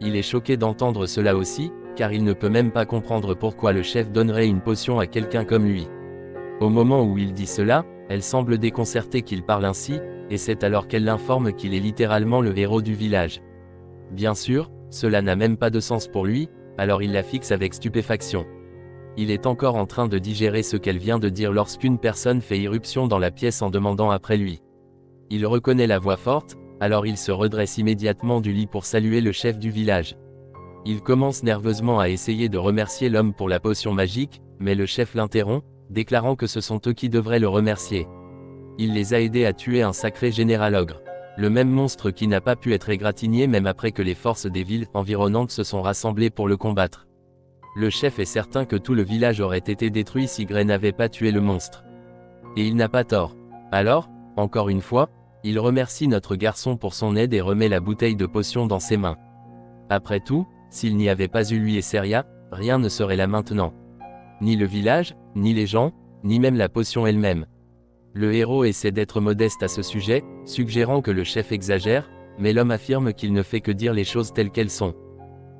Il est choqué d'entendre cela aussi, car il ne peut même pas comprendre pourquoi le chef donnerait une potion à quelqu'un comme lui. Au moment où il dit cela, elle semble déconcertée qu'il parle ainsi, et c'est alors qu'elle l'informe qu'il est littéralement le héros du village. Bien sûr, cela n'a même pas de sens pour lui, alors il la fixe avec stupéfaction. Il est encore en train de digérer ce qu'elle vient de dire lorsqu'une personne fait irruption dans la pièce en demandant après lui. Il reconnaît la voix forte, alors il se redresse immédiatement du lit pour saluer le chef du village. Il commence nerveusement à essayer de remercier l'homme pour la potion magique, mais le chef l'interrompt, déclarant que ce sont eux qui devraient le remercier. Il les a aidés à tuer un sacré général ogre. Le même monstre qui n'a pas pu être égratigné même après que les forces des villes environnantes se sont rassemblées pour le combattre. Le chef est certain que tout le village aurait été détruit si Gray n'avait pas tué le monstre. Et il n'a pas tort. Alors, encore une fois, il remercie notre garçon pour son aide et remet la bouteille de potion dans ses mains. Après tout, s'il n'y avait pas eu lui et Seria, rien ne serait là maintenant. Ni le village, ni les gens, ni même la potion elle-même. Le héros essaie d'être modeste à ce sujet, suggérant que le chef exagère, mais l'homme affirme qu'il ne fait que dire les choses telles qu'elles sont.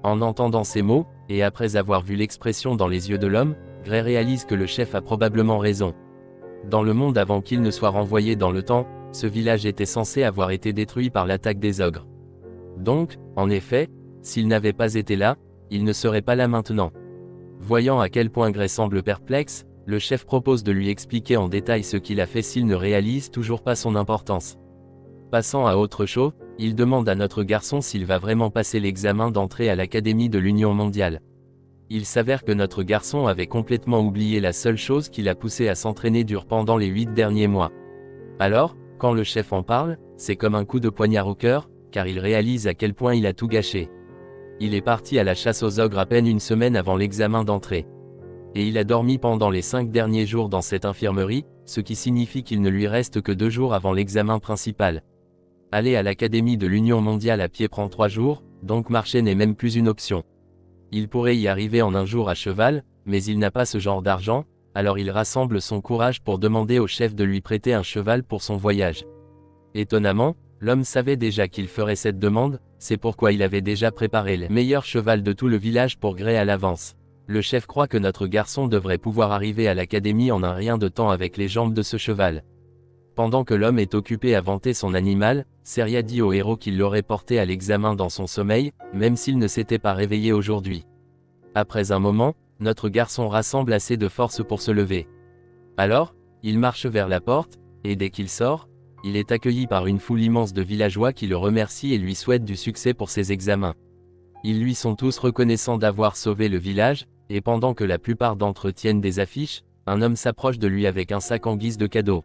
En entendant ces mots, et après avoir vu l'expression dans les yeux de l'homme, Gray réalise que le chef a probablement raison. Dans le monde avant qu'il ne soit renvoyé dans le temps, ce village était censé avoir été détruit par l'attaque des ogres. Donc, en effet, s'il n'avait pas été là, il ne serait pas là maintenant. Voyant à quel point Gray semble perplexe, le chef propose de lui expliquer en détail ce qu'il a fait s'il ne réalise toujours pas son importance. Passant à autre chose, il demande à notre garçon s'il va vraiment passer l'examen d'entrée à l'Académie de l'Union mondiale. Il s'avère que notre garçon avait complètement oublié la seule chose qui l'a poussé à s'entraîner dur pendant les 8 derniers mois. Alors, quand le chef en parle, c'est comme un coup de poignard au cœur, car il réalise à quel point il a tout gâché. Il est parti à la chasse aux ogres à peine une semaine avant l'examen d'entrée. Et il a dormi pendant les 5 derniers jours dans cette infirmerie, ce qui signifie qu'il ne lui reste que 2 jours avant l'examen principal. Aller à l'Académie de l'Union mondiale à pied prend 3 jours, donc marcher n'est même plus une option. Il pourrait y arriver en un jour à cheval, mais il n'a pas ce genre d'argent, alors il rassemble son courage pour demander au chef de lui prêter un cheval pour son voyage. Étonnamment, l'homme savait déjà qu'il ferait cette demande, c'est pourquoi il avait déjà préparé le meilleur cheval de tout le village pour Gray à l'avance. Le chef croit que notre garçon devrait pouvoir arriver à l'académie en un rien de temps avec les jambes de ce cheval. Pendant que l'homme est occupé à vanter son animal, Seria dit au héros qu'il l'aurait porté à l'examen dans son sommeil, même s'il ne s'était pas réveillé aujourd'hui. Après un moment, notre garçon rassemble assez de force pour se lever. Alors, il marche vers la porte, et dès qu'il sort, il est accueilli par une foule immense de villageois qui le remercient et lui souhaitent du succès pour ses examens. Ils lui sont tous reconnaissants d'avoir sauvé le village, et pendant que la plupart d'entre eux tiennent des affiches, un homme s'approche de lui avec un sac en guise de cadeau.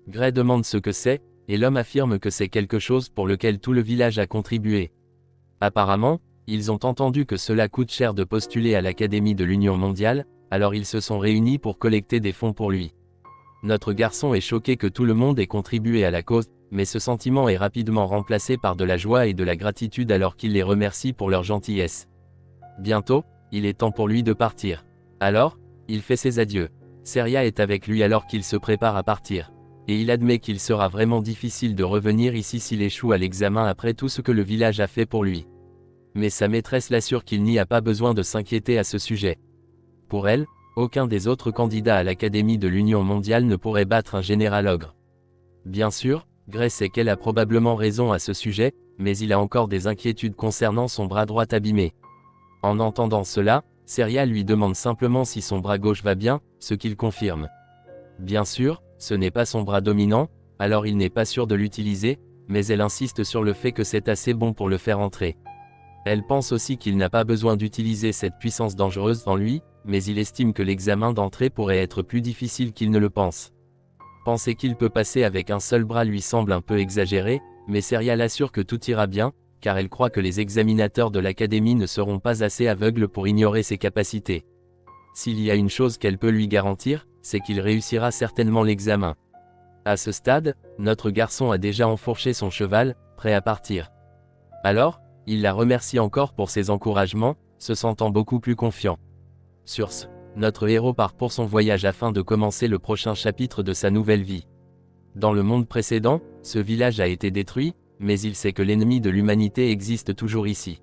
Gray demande ce que c'est, et l'homme affirme que c'est quelque chose pour lequel tout le village a contribué. Apparemment, ils ont entendu que cela coûte cher de postuler à l'Académie de l'Union mondiale, alors ils se sont réunis pour collecter des fonds pour lui. Notre garçon est choqué que tout le monde ait contribué à la cause, mais ce sentiment est rapidement remplacé par de la joie et de la gratitude alors qu'il les remercie pour leur gentillesse. Bientôt, il est temps pour lui de partir. Alors, il fait ses adieux. Seria est avec lui alors qu'il se prépare à partir. Et il admet qu'il sera vraiment difficile de revenir ici s'il échoue à l'examen après tout ce que le village a fait pour lui. Mais sa maîtresse l'assure qu'il n'y a pas besoin de s'inquiéter à ce sujet. Pour elle, aucun des autres candidats à l'Académie de l'Union mondiale ne pourrait battre un général ogre. Bien sûr, Gray sait qu'elle a probablement raison à ce sujet, mais il a encore des inquiétudes concernant son bras droit abîmé. En entendant cela, Seria lui demande simplement si son bras gauche va bien, ce qu'il confirme. Bien sûr, ce n'est pas son bras dominant, alors il n'est pas sûr de l'utiliser, mais elle insiste sur le fait que c'est assez bon pour le faire entrer. Elle pense aussi qu'il n'a pas besoin d'utiliser cette puissance dangereuse en lui, mais il estime que l'examen d'entrée pourrait être plus difficile qu'il ne le pense. Penser qu'il peut passer avec un seul bras lui semble un peu exagéré, mais Seria l'assure que tout ira bien, car elle croit que les examinateurs de l'académie ne seront pas assez aveugles pour ignorer ses capacités. S'il y a une chose qu'elle peut lui garantir, c'est qu'il réussira certainement l'examen. À ce stade, notre garçon a déjà enfourché son cheval, prêt à partir. Alors, il la remercie encore pour ses encouragements, se sentant beaucoup plus confiant. Sur ce, notre héros part pour son voyage afin de commencer le prochain chapitre de sa nouvelle vie. Dans le monde précédent, ce village a été détruit, mais il sait que l'ennemi de l'humanité existe toujours ici.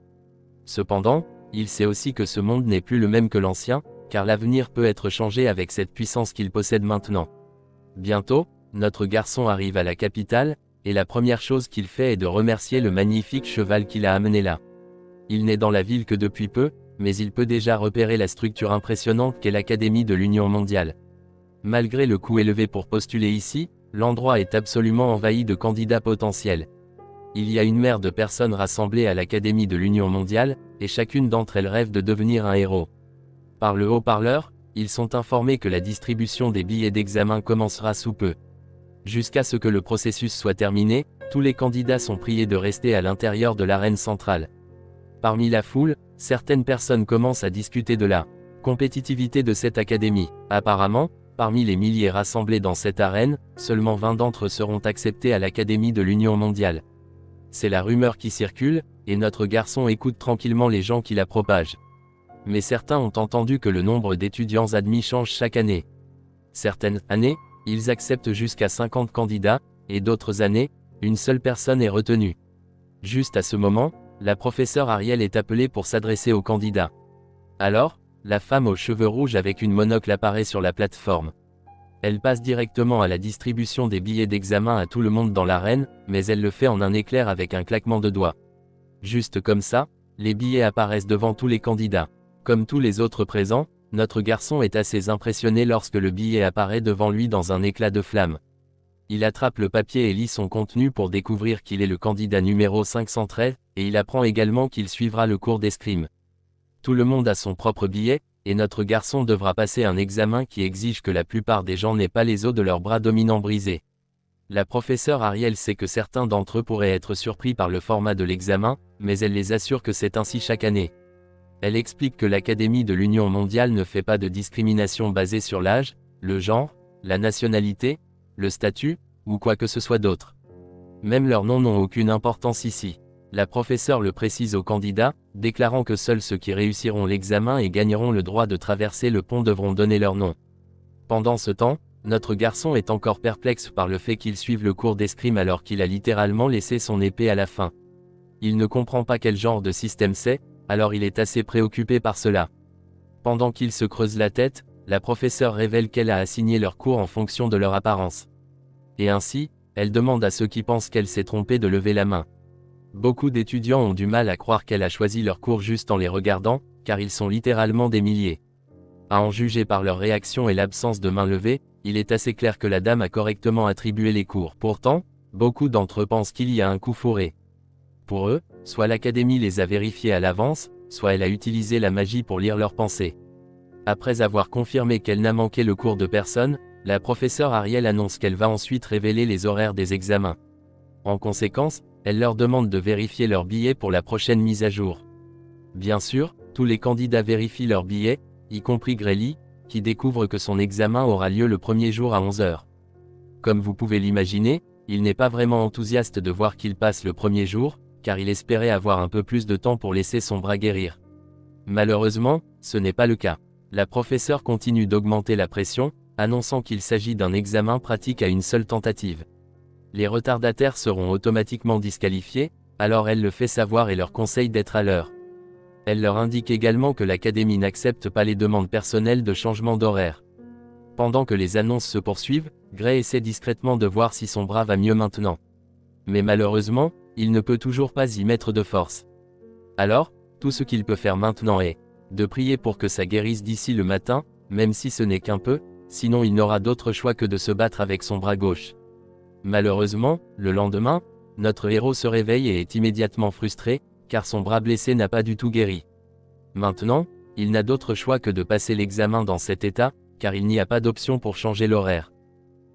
Cependant, il sait aussi que ce monde n'est plus le même que l'ancien, car l'avenir peut être changé avec cette puissance qu'il possède maintenant. Bientôt, notre garçon arrive à la capitale, et la première chose qu'il fait est de remercier le magnifique cheval qu'il a amené là. Il n'est dans la ville que depuis peu, mais il peut déjà repérer la structure impressionnante qu'est l'Académie de l'Union mondiale. Malgré le coût élevé pour postuler ici, l'endroit est absolument envahi de candidats potentiels. Il y a une mer de personnes rassemblées à l'Académie de l'Union mondiale, et chacune d'entre elles rêve de devenir un héros. Par le haut-parleur, ils sont informés que la distribution des billets d'examen commencera sous peu. Jusqu'à ce que le processus soit terminé, tous les candidats sont priés de rester à l'intérieur de l'arène centrale. Parmi la foule, certaines personnes commencent à discuter de la compétitivité de cette académie. Apparemment, parmi les milliers rassemblés dans cette arène, seulement 20 d'entre eux seront acceptés à l'Académie de l'Union mondiale. C'est la rumeur qui circule, et notre garçon écoute tranquillement les gens qui la propagent. Mais certains ont entendu que le nombre d'étudiants admis change chaque année. Certaines années, ils acceptent jusqu'à 50 candidats, et d'autres années, une seule personne est retenue. Juste à ce moment, la professeure Ariel est appelée pour s'adresser aux candidats. Alors, la femme aux cheveux rouges avec une monocle apparaît sur la plateforme. Elle passe directement à la distribution des billets d'examen à tout le monde dans l'arène, mais elle le fait en un éclair avec un claquement de doigts. Juste comme ça, les billets apparaissent devant tous les candidats. Comme tous les autres présents, notre garçon est assez impressionné lorsque le billet apparaît devant lui dans un éclat de flamme. Il attrape le papier et lit son contenu pour découvrir qu'il est le candidat numéro 513, et il apprend également qu'il suivra le cours d'escrime. Tout le monde a son propre billet, et notre garçon devra passer un examen qui exige que la plupart des gens n'aient pas les os de leurs bras dominants brisés. La professeure Ariel sait que certains d'entre eux pourraient être surpris par le format de l'examen, mais elle les assure que c'est ainsi chaque année. Elle explique que l'Académie de l'Union mondiale ne fait pas de discrimination basée sur l'âge, le genre, la nationalité, le statut, ou quoi que ce soit d'autre. Même leurs noms n'ont aucune importance ici. La professeure le précise aux candidats, déclarant que seuls ceux qui réussiront l'examen et gagneront le droit de traverser le pont devront donner leur nom. Pendant ce temps, notre garçon est encore perplexe par le fait qu'il suive le cours d'escrime alors qu'il a littéralement laissé son épée à la fin. Il ne comprend pas quel genre de système c'est, alors il est assez préoccupé par cela. Pendant qu'il se creuse la tête, la professeure révèle qu'elle a assigné leurs cours en fonction de leur apparence. Et ainsi, elle demande à ceux qui pensent qu'elle s'est trompée de lever la main. Beaucoup d'étudiants ont du mal à croire qu'elle a choisi leurs cours juste en les regardant, car ils sont littéralement des milliers. À en juger par leur réaction et l'absence de main levée, il est assez clair que la dame a correctement attribué les cours. Pourtant, beaucoup d'entre eux pensent qu'il y a un coup fourré. Pour eux, soit l'académie les a vérifiés à l'avance, soit elle a utilisé la magie pour lire leurs pensées. Après avoir confirmé qu'elle n'a manqué le cours de personne, la professeure Ariel annonce qu'elle va ensuite révéler les horaires des examens. En conséquence, elle leur demande de vérifier leurs billets pour la prochaine mise à jour. Bien sûr, tous les candidats vérifient leurs billets, y compris Grelly, qui découvre que son examen aura lieu le premier jour à 11 h. Comme vous pouvez l'imaginer, il n'est pas vraiment enthousiaste de voir qu'il passe le premier jour, car il espérait avoir un peu plus de temps pour laisser son bras guérir. Malheureusement, ce n'est pas le cas. La professeure continue d'augmenter la pression, annonçant qu'il s'agit d'un examen pratique à une seule tentative. Les retardataires seront automatiquement disqualifiés, alors elle le fait savoir et leur conseille d'être à l'heure. Elle leur indique également que l'académie n'accepte pas les demandes personnelles de changement d'horaire. Pendant que les annonces se poursuivent, Gray essaie discrètement de voir si son bras va mieux maintenant. Mais malheureusement, il ne peut toujours pas y mettre de force. Alors, tout ce qu'il peut faire maintenant est de prier pour que ça guérisse d'ici le matin, même si ce n'est qu'un peu, sinon il n'aura d'autre choix que de se battre avec son bras gauche. Malheureusement, le lendemain, notre héros se réveille et est immédiatement frustré, car son bras blessé n'a pas du tout guéri. Maintenant, il n'a d'autre choix que de passer l'examen dans cet état, car il n'y a pas d'option pour changer l'horaire.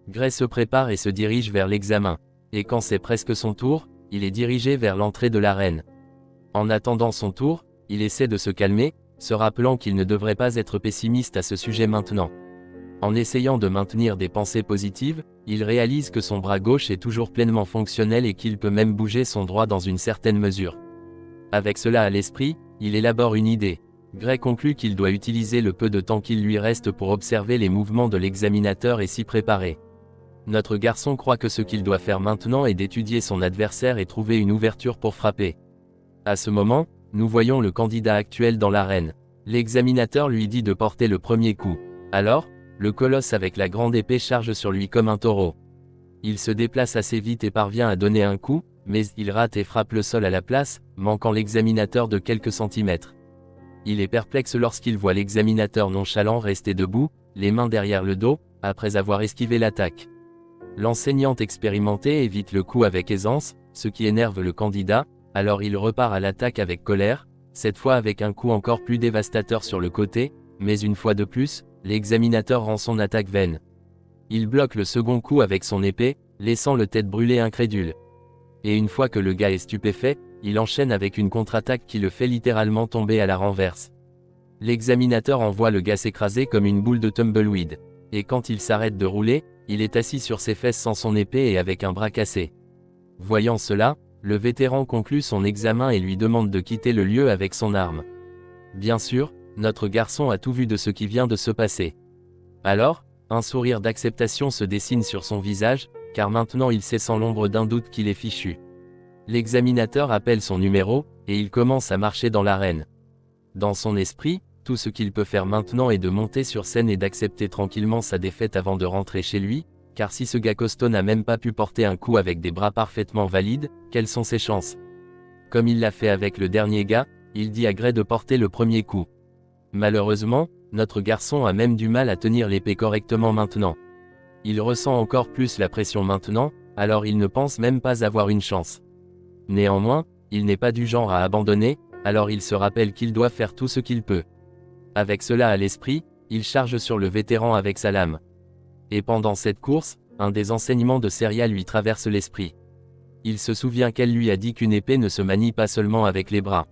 Gray se prépare et se dirige vers l'examen. Et quand c'est presque son tour, il est dirigé vers l'entrée de l'arène. En attendant son tour, il essaie de se calmer, se rappelant qu'il ne devrait pas être pessimiste à ce sujet maintenant. En essayant de maintenir des pensées positives, il réalise que son bras gauche est toujours pleinement fonctionnel et qu'il peut même bouger son droit dans une certaine mesure. Avec cela à l'esprit, il élabore une idée. Gray conclut qu'il doit utiliser le peu de temps qu'il lui reste pour observer les mouvements de l'examinateur et s'y préparer. Notre garçon croit que ce qu'il doit faire maintenant est d'étudier son adversaire et trouver une ouverture pour frapper. À ce moment, nous voyons le candidat actuel dans l'arène. L'examinateur lui dit de porter le premier coup. Alors, le colosse avec la grande épée charge sur lui comme un taureau. Il se déplace assez vite et parvient à donner un coup, mais il rate et frappe le sol à la place, manquant l'examinateur de quelques centimètres. Il est perplexe lorsqu'il voit l'examinateur nonchalant rester debout, les mains derrière le dos, après avoir esquivé l'attaque. L'enseignante expérimentée évite le coup avec aisance, ce qui énerve le candidat, alors il repart à l'attaque avec colère, cette fois avec un coup encore plus dévastateur sur le côté, mais une fois de plus, l'examinateur rend son attaque vaine. Il bloque le second coup avec son épée, laissant le tête brûlée incrédule. Et une fois que le gars est stupéfait, il enchaîne avec une contre-attaque qui le fait littéralement tomber à la renverse. L'examinateur envoie le gars s'écraser comme une boule de tumbleweed. Et quand il s'arrête de rouler, il est assis sur ses fesses sans son épée et avec un bras cassé. Voyant cela, le vétéran conclut son examen et lui demande de quitter le lieu avec son arme. Bien sûr, notre garçon a tout vu de ce qui vient de se passer. Alors, un sourire d'acceptation se dessine sur son visage, car maintenant il sait sans l'ombre d'un doute qu'il est fichu. L'examinateur appelle son numéro, et il commence à marcher dans l'arène. Dans son esprit, tout ce qu'il peut faire maintenant est de monter sur scène et d'accepter tranquillement sa défaite avant de rentrer chez lui, car si ce gars costaud n'a même pas pu porter un coup avec des bras parfaitement valides, quelles sont ses chances? Comme il l'a fait avec le dernier gars, il dit à Gray de porter le premier coup. Malheureusement, notre garçon a même du mal à tenir l'épée correctement maintenant. Il ressent encore plus la pression maintenant, alors il ne pense même pas avoir une chance. Néanmoins, il n'est pas du genre à abandonner, alors il se rappelle qu'il doit faire tout ce qu'il peut. Avec cela à l'esprit, il charge sur le vétéran avec sa lame. Et pendant cette course, un des enseignements de Seria lui traverse l'esprit. Il se souvient qu'elle lui a dit qu'une épée ne se manie pas seulement avec les bras.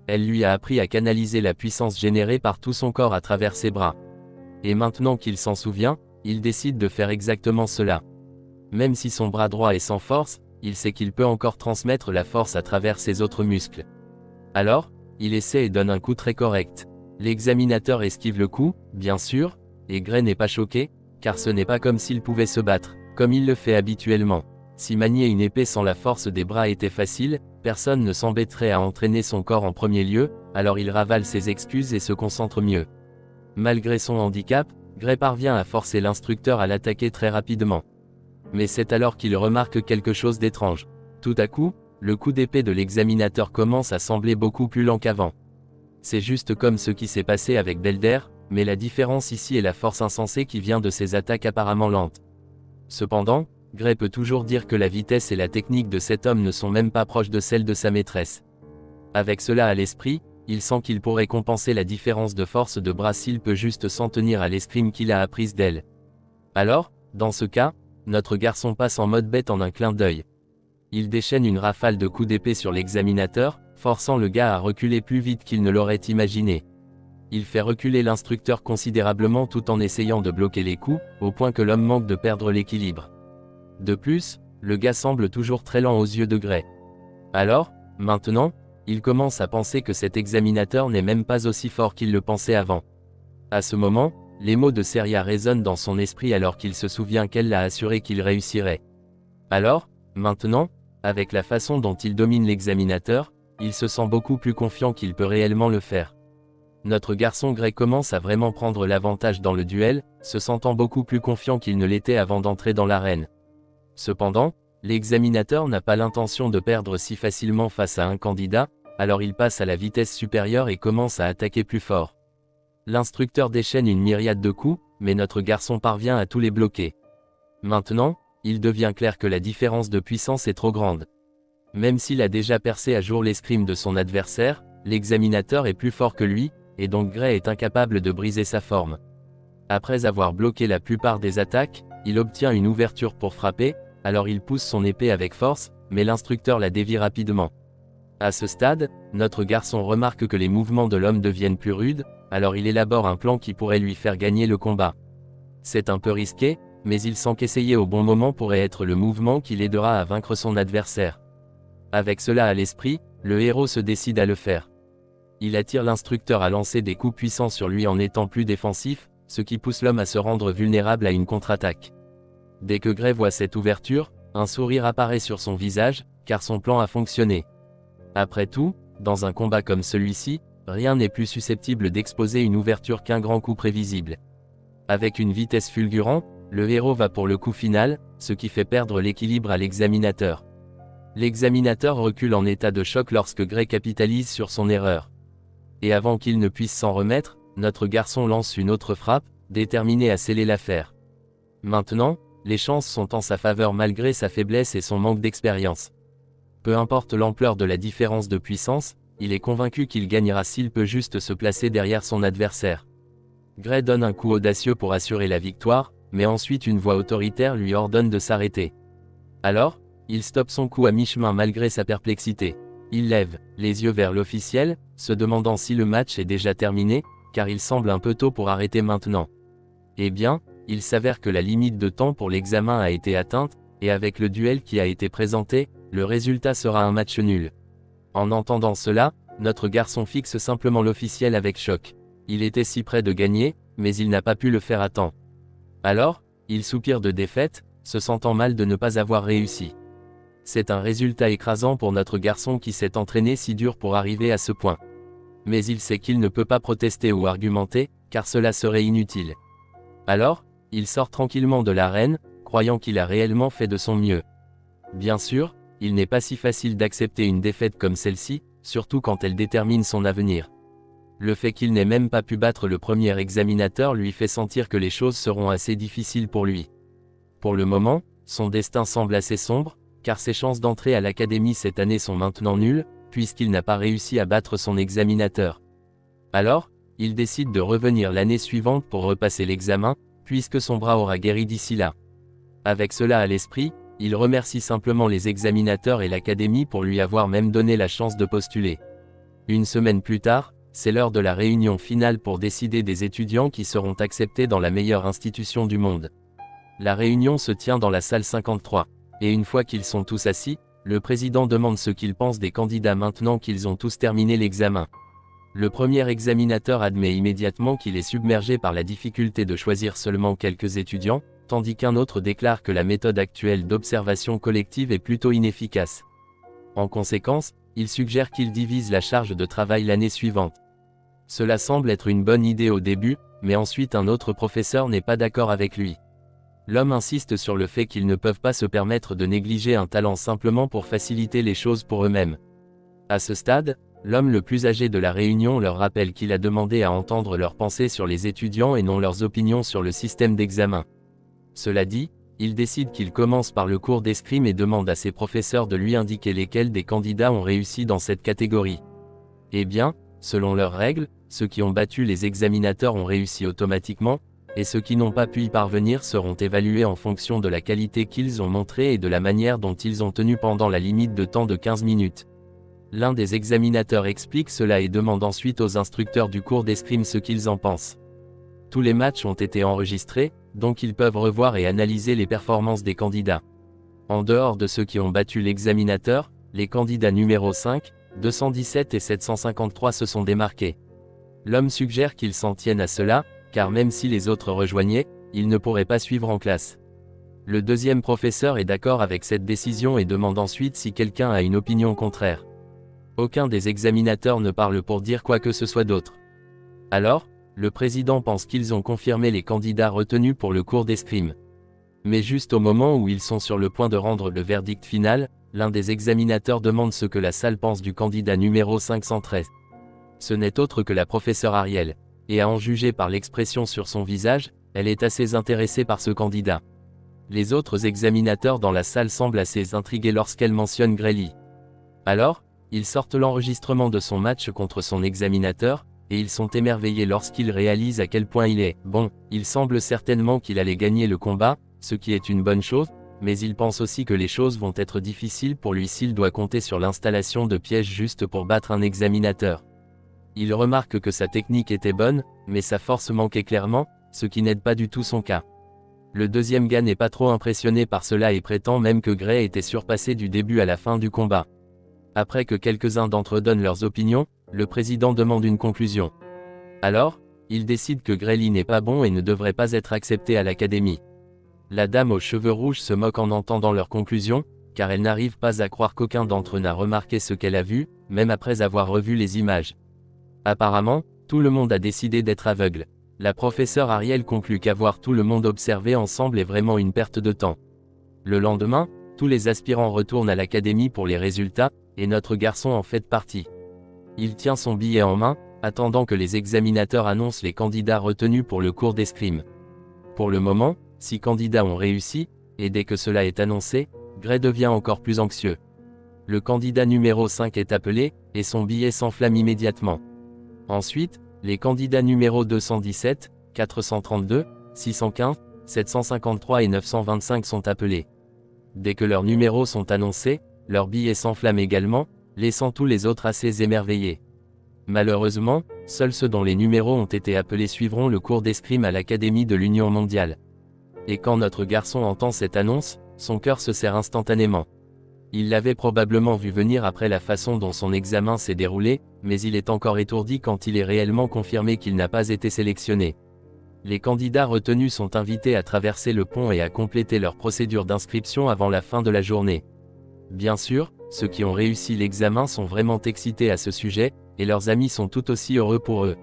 Elle lui a appris à canaliser la puissance générée par tout son corps à travers ses bras. Et maintenant qu'il s'en souvient, il décide de faire exactement cela. Même si son bras droit est sans force, il sait qu'il peut encore transmettre la force à travers ses autres muscles. Alors, il essaie et donne un coup très correct. L'examinateur esquive le coup, bien sûr, et Gray n'est pas choqué, car ce n'est pas comme s'il pouvait se battre, comme il le fait habituellement. Si manier une épée sans la force des bras était facile, personne ne s'embêterait à entraîner son corps en premier lieu, alors il ravale ses excuses et se concentre mieux. Malgré son handicap, Gray parvient à forcer l'instructeur à l'attaquer très rapidement. Mais c'est alors qu'il remarque quelque chose d'étrange. Tout à coup, le coup d'épée de l'examinateur commence à sembler beaucoup plus lent qu'avant. C'est juste comme ce qui s'est passé avec Belder, mais la différence ici est la force insensée qui vient de ses attaques apparemment lentes. Cependant, Gray peut toujours dire que la vitesse et la technique de cet homme ne sont même pas proches de celles de sa maîtresse. Avec cela à l'esprit, il sent qu'il pourrait compenser la différence de force de bras s'il peut juste s'en tenir à l'escrime qu'il a apprise d'elle. Alors, dans ce cas, notre garçon passe en mode bête en un clin d'œil. Il déchaîne une rafale de coups d'épée sur l'examinateur, forçant le gars à reculer plus vite qu'il ne l'aurait imaginé. Il fait reculer l'instructeur considérablement tout en essayant de bloquer les coups, au point que l'homme manque de perdre l'équilibre. De plus, le gars semble toujours très lent aux yeux de Gray. Alors, maintenant, il commence à penser que cet examinateur n'est même pas aussi fort qu'il le pensait avant. À ce moment, les mots de Seria résonnent dans son esprit alors qu'il se souvient qu'elle l'a assuré qu'il réussirait. Alors, maintenant, avec la façon dont il domine l'examinateur, il se sent beaucoup plus confiant qu'il peut réellement le faire. Notre garçon Gray commence à vraiment prendre l'avantage dans le duel, se sentant beaucoup plus confiant qu'il ne l'était avant d'entrer dans l'arène. Cependant, l'examinateur n'a pas l'intention de perdre si facilement face à un candidat, alors il passe à la vitesse supérieure et commence à attaquer plus fort. L'instructeur déchaîne une myriade de coups, mais notre garçon parvient à tous les bloquer. Maintenant, il devient clair que la différence de puissance est trop grande. Même s'il a déjà percé à jour l'escrime de son adversaire, l'examinateur est plus fort que lui, et donc Gray est incapable de briser sa forme. Après avoir bloqué la plupart des attaques, il obtient une ouverture pour frapper, alors il pousse son épée avec force, mais l'instructeur la dévie rapidement. À ce stade, notre garçon remarque que les mouvements de l'homme deviennent plus rudes, alors il élabore un plan qui pourrait lui faire gagner le combat. C'est un peu risqué, mais il sent qu'essayer au bon moment pourrait être le mouvement qui l'aidera à vaincre son adversaire. Avec cela à l'esprit, le héros se décide à le faire. Il attire l'instructeur à lancer des coups puissants sur lui en étant plus défensif, ce qui pousse l'homme à se rendre vulnérable à une contre-attaque. Dès que Gray voit cette ouverture, un sourire apparaît sur son visage, car son plan a fonctionné. Après tout, dans un combat comme celui-ci, rien n'est plus susceptible d'exposer une ouverture qu'un grand coup prévisible. Avec une vitesse fulgurante, le héros va pour le coup final, ce qui fait perdre l'équilibre à l'examinateur. L'examinateur recule en état de choc lorsque Gray capitalise sur son erreur. Et avant qu'il ne puisse s'en remettre, notre garçon lance une autre frappe, déterminé à sceller l'affaire. Maintenant, les chances sont en sa faveur malgré sa faiblesse et son manque d'expérience. Peu importe l'ampleur de la différence de puissance, il est convaincu qu'il gagnera s'il peut juste se placer derrière son adversaire. Gray donne un coup audacieux pour assurer la victoire, mais ensuite une voix autoritaire lui ordonne de s'arrêter. Alors, il stoppe son coup à mi-chemin malgré sa perplexité. Il lève les yeux vers l'officiel, se demandant si le match est déjà terminé, car il semble un peu tôt pour arrêter maintenant. Eh bien, il s'avère que la limite de temps pour l'examen a été atteinte, et avec le duel qui a été présenté, le résultat sera un match nul. En entendant cela, notre garçon fixe simplement l'officiel avec choc. Il était si près de gagner, mais il n'a pas pu le faire à temps. Alors, il soupire de défaite, se sentant mal de ne pas avoir réussi. C'est un résultat écrasant pour notre garçon qui s'est entraîné si dur pour arriver à ce point. Mais il sait qu'il ne peut pas protester ou argumenter, car cela serait inutile. Alors, il sort tranquillement de l'arène, croyant qu'il a réellement fait de son mieux. Bien sûr, il n'est pas si facile d'accepter une défaite comme celle-ci, surtout quand elle détermine son avenir. Le fait qu'il n'ait même pas pu battre le premier examinateur lui fait sentir que les choses seront assez difficiles pour lui. Pour le moment, son destin semble assez sombre, car ses chances d'entrer à l'académie cette année sont maintenant nulles, puisqu'il n'a pas réussi à battre son examinateur. Alors, il décide de revenir l'année suivante pour repasser l'examen, puisque son bras aura guéri d'ici là. Avec cela à l'esprit, il remercie simplement les examinateurs et l'académie pour lui avoir même donné la chance de postuler. Une semaine plus tard, c'est l'heure de la réunion finale pour décider des étudiants qui seront acceptés dans la meilleure institution du monde. La réunion se tient dans la salle 53. Et une fois qu'ils sont tous assis, le président demande ce qu'ils pensent des candidats maintenant qu'ils ont tous terminé l'examen. Le premier examinateur admet immédiatement qu'il est submergé par la difficulté de choisir seulement quelques étudiants, tandis qu'un autre déclare que la méthode actuelle d'observation collective est plutôt inefficace. En conséquence, il suggère qu'il divise la charge de travail l'année suivante. Cela semble être une bonne idée au début, mais ensuite un autre professeur n'est pas d'accord avec lui. L'homme insiste sur le fait qu'ils ne peuvent pas se permettre de négliger un talent simplement pour faciliter les choses pour eux-mêmes. À ce stade, l'homme le plus âgé de la réunion leur rappelle qu'il a demandé à entendre leurs pensées sur les étudiants et non leurs opinions sur le système d'examen. Cela dit, il décide qu'il commence par le cours d'escrime et demande à ses professeurs de lui indiquer lesquels des candidats ont réussi dans cette catégorie. Eh bien, selon leurs règles, ceux qui ont battu les examinateurs ont réussi automatiquement, et ceux qui n'ont pas pu y parvenir seront évalués en fonction de la qualité qu'ils ont montrée et de la manière dont ils ont tenu pendant la limite de temps de 15 minutes. L'un des examinateurs explique cela et demande ensuite aux instructeurs du cours d'escrime ce qu'ils en pensent. Tous les matchs ont été enregistrés, donc ils peuvent revoir et analyser les performances des candidats. En dehors de ceux qui ont battu l'examinateur, les candidats numéro 5, 217 et 753 se sont démarqués. L'homme suggère qu'ils s'en tiennent à cela, car même si les autres rejoignaient, ils ne pourraient pas suivre en classe. Le deuxième professeur est d'accord avec cette décision et demande ensuite si quelqu'un a une opinion contraire. Aucun des examinateurs ne parle pour dire quoi que ce soit d'autre. Alors, le président pense qu'ils ont confirmé les candidats retenus pour le cours d'escrime. Mais juste au moment où ils sont sur le point de rendre le verdict final, l'un des examinateurs demande ce que la salle pense du candidat numéro 513. Ce n'est autre que la professeure Ariel. Et à en juger par l'expression sur son visage, elle est assez intéressée par ce candidat. Les autres examinateurs dans la salle semblent assez intrigués lorsqu'elle mentionne Grely. Alors, ils sortent l'enregistrement de son match contre son examinateur, et ils sont émerveillés lorsqu'ils réalisent à quel point il est bon. Il semble certainement qu'il allait gagner le combat, ce qui est une bonne chose, mais il pense aussi que les choses vont être difficiles pour lui s'il doit compter sur l'installation de pièges juste pour battre un examinateur. Il remarque que sa technique était bonne, mais sa force manquait clairement, ce qui n'aide pas du tout son cas. Le deuxième gars n'est pas trop impressionné par cela et prétend même que Gray était surpassé du début à la fin du combat. Après que quelques-uns d'entre eux donnent leurs opinions, le président demande une conclusion. Alors, il décide que Grely n'est pas bon et ne devrait pas être accepté à l'académie. La dame aux cheveux rouges se moque en entendant leur conclusion, car elle n'arrive pas à croire qu'aucun d'entre eux n'a remarqué ce qu'elle a vu, même après avoir revu les images. Apparemment, tout le monde a décidé d'être aveugle. La professeure Ariel conclut qu'avoir tout le monde observé ensemble est vraiment une perte de temps. Le lendemain, tous les aspirants retournent à l'académie pour les résultats, et notre garçon en fait partie. Il tient son billet en main, attendant que les examinateurs annoncent les candidats retenus pour le cours d'escrime. Pour le moment, 6 candidats ont réussi, et dès que cela est annoncé, Gray devient encore plus anxieux. Le candidat numéro 5 est appelé, et son billet s'enflamme immédiatement. Ensuite, les candidats numéro 217, 432, 615, 753 et 925 sont appelés. Dès que leurs numéros sont annoncés, leurs billets s'enflamment également, laissant tous les autres assez émerveillés. Malheureusement, seuls ceux dont les numéros ont été appelés suivront le cours d'escrime à l'Académie de l'Union mondiale. Et quand notre garçon entend cette annonce, son cœur se serre instantanément. Il l'avait probablement vu venir après la façon dont son examen s'est déroulé, mais il est encore étourdi quand il est réellement confirmé qu'il n'a pas été sélectionné. Les candidats retenus sont invités à traverser le pont et à compléter leur procédure d'inscription avant la fin de la journée. Bien sûr, ceux qui ont réussi l'examen sont vraiment excités à ce sujet, et leurs amis sont tout aussi heureux pour eux.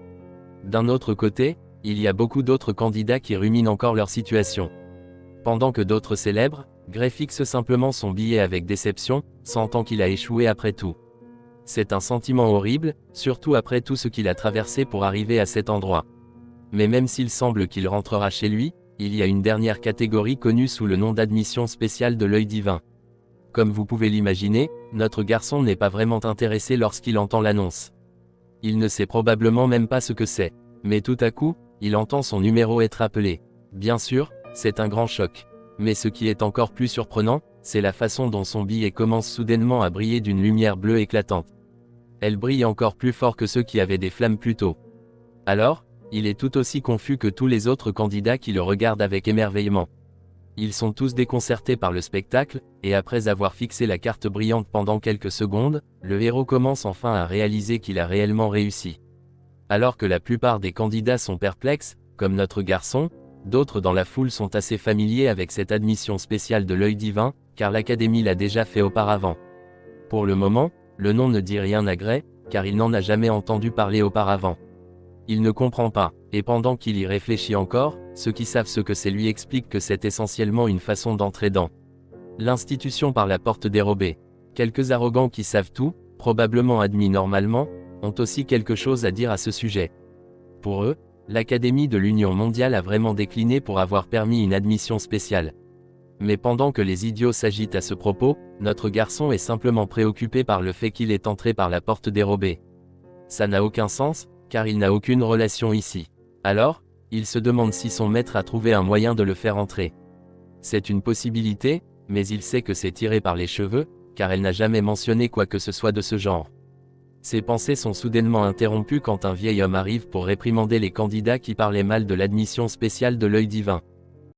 D'un autre côté, il y a beaucoup d'autres candidats qui ruminent encore leur situation. Pendant que d'autres célèbrent, Gray fixe simplement son billet avec déception, sentant qu'il a échoué après tout. C'est un sentiment horrible, surtout après tout ce qu'il a traversé pour arriver à cet endroit. Mais même s'il semble qu'il rentrera chez lui, il y a une dernière catégorie connue sous le nom d'admission spéciale de l'œil divin. Comme vous pouvez l'imaginer, notre garçon n'est pas vraiment intéressé lorsqu'il entend l'annonce. Il ne sait probablement même pas ce que c'est. Mais tout à coup, il entend son numéro être appelé. Bien sûr, c'est un grand choc. Mais ce qui est encore plus surprenant, c'est la façon dont son billet commence soudainement à briller d'une lumière bleue éclatante. Elle brille encore plus fort que ceux qui avaient des flammes plus tôt. Alors, il est tout aussi confus que tous les autres candidats qui le regardent avec émerveillement. Ils sont tous déconcertés par le spectacle, et après avoir fixé la carte brillante pendant quelques secondes, le héros commence enfin à réaliser qu'il a réellement réussi. Alors que la plupart des candidats sont perplexes, comme notre garçon, d'autres dans la foule sont assez familiers avec cette admission spéciale de l'œil divin, car l'Académie l'a déjà fait auparavant. Pour le moment, le nom ne dit rien à Gray, car il n'en a jamais entendu parler auparavant. Il ne comprend pas, et pendant qu'il y réfléchit encore, ceux qui savent ce que c'est lui expliquent que c'est essentiellement une façon d'entrer dans l'institution par la porte dérobée. Quelques arrogants qui savent tout, probablement admis normalement, ont aussi quelque chose à dire à ce sujet. Pour eux, l'Académie de l'Union mondiale a vraiment décliné pour avoir permis une admission spéciale. Mais pendant que les idiots s'agitent à ce propos, notre garçon est simplement préoccupé par le fait qu'il est entré par la porte dérobée. Ça n'a aucun sens, car il n'a aucune relation ici. Alors, il se demande si son maître a trouvé un moyen de le faire entrer. C'est une possibilité, mais il sait que c'est tiré par les cheveux, car elle n'a jamais mentionné quoi que ce soit de ce genre. Ses pensées sont soudainement interrompues quand un vieil homme arrive pour réprimander les candidats qui parlaient mal de l'admission spéciale de l'œil divin.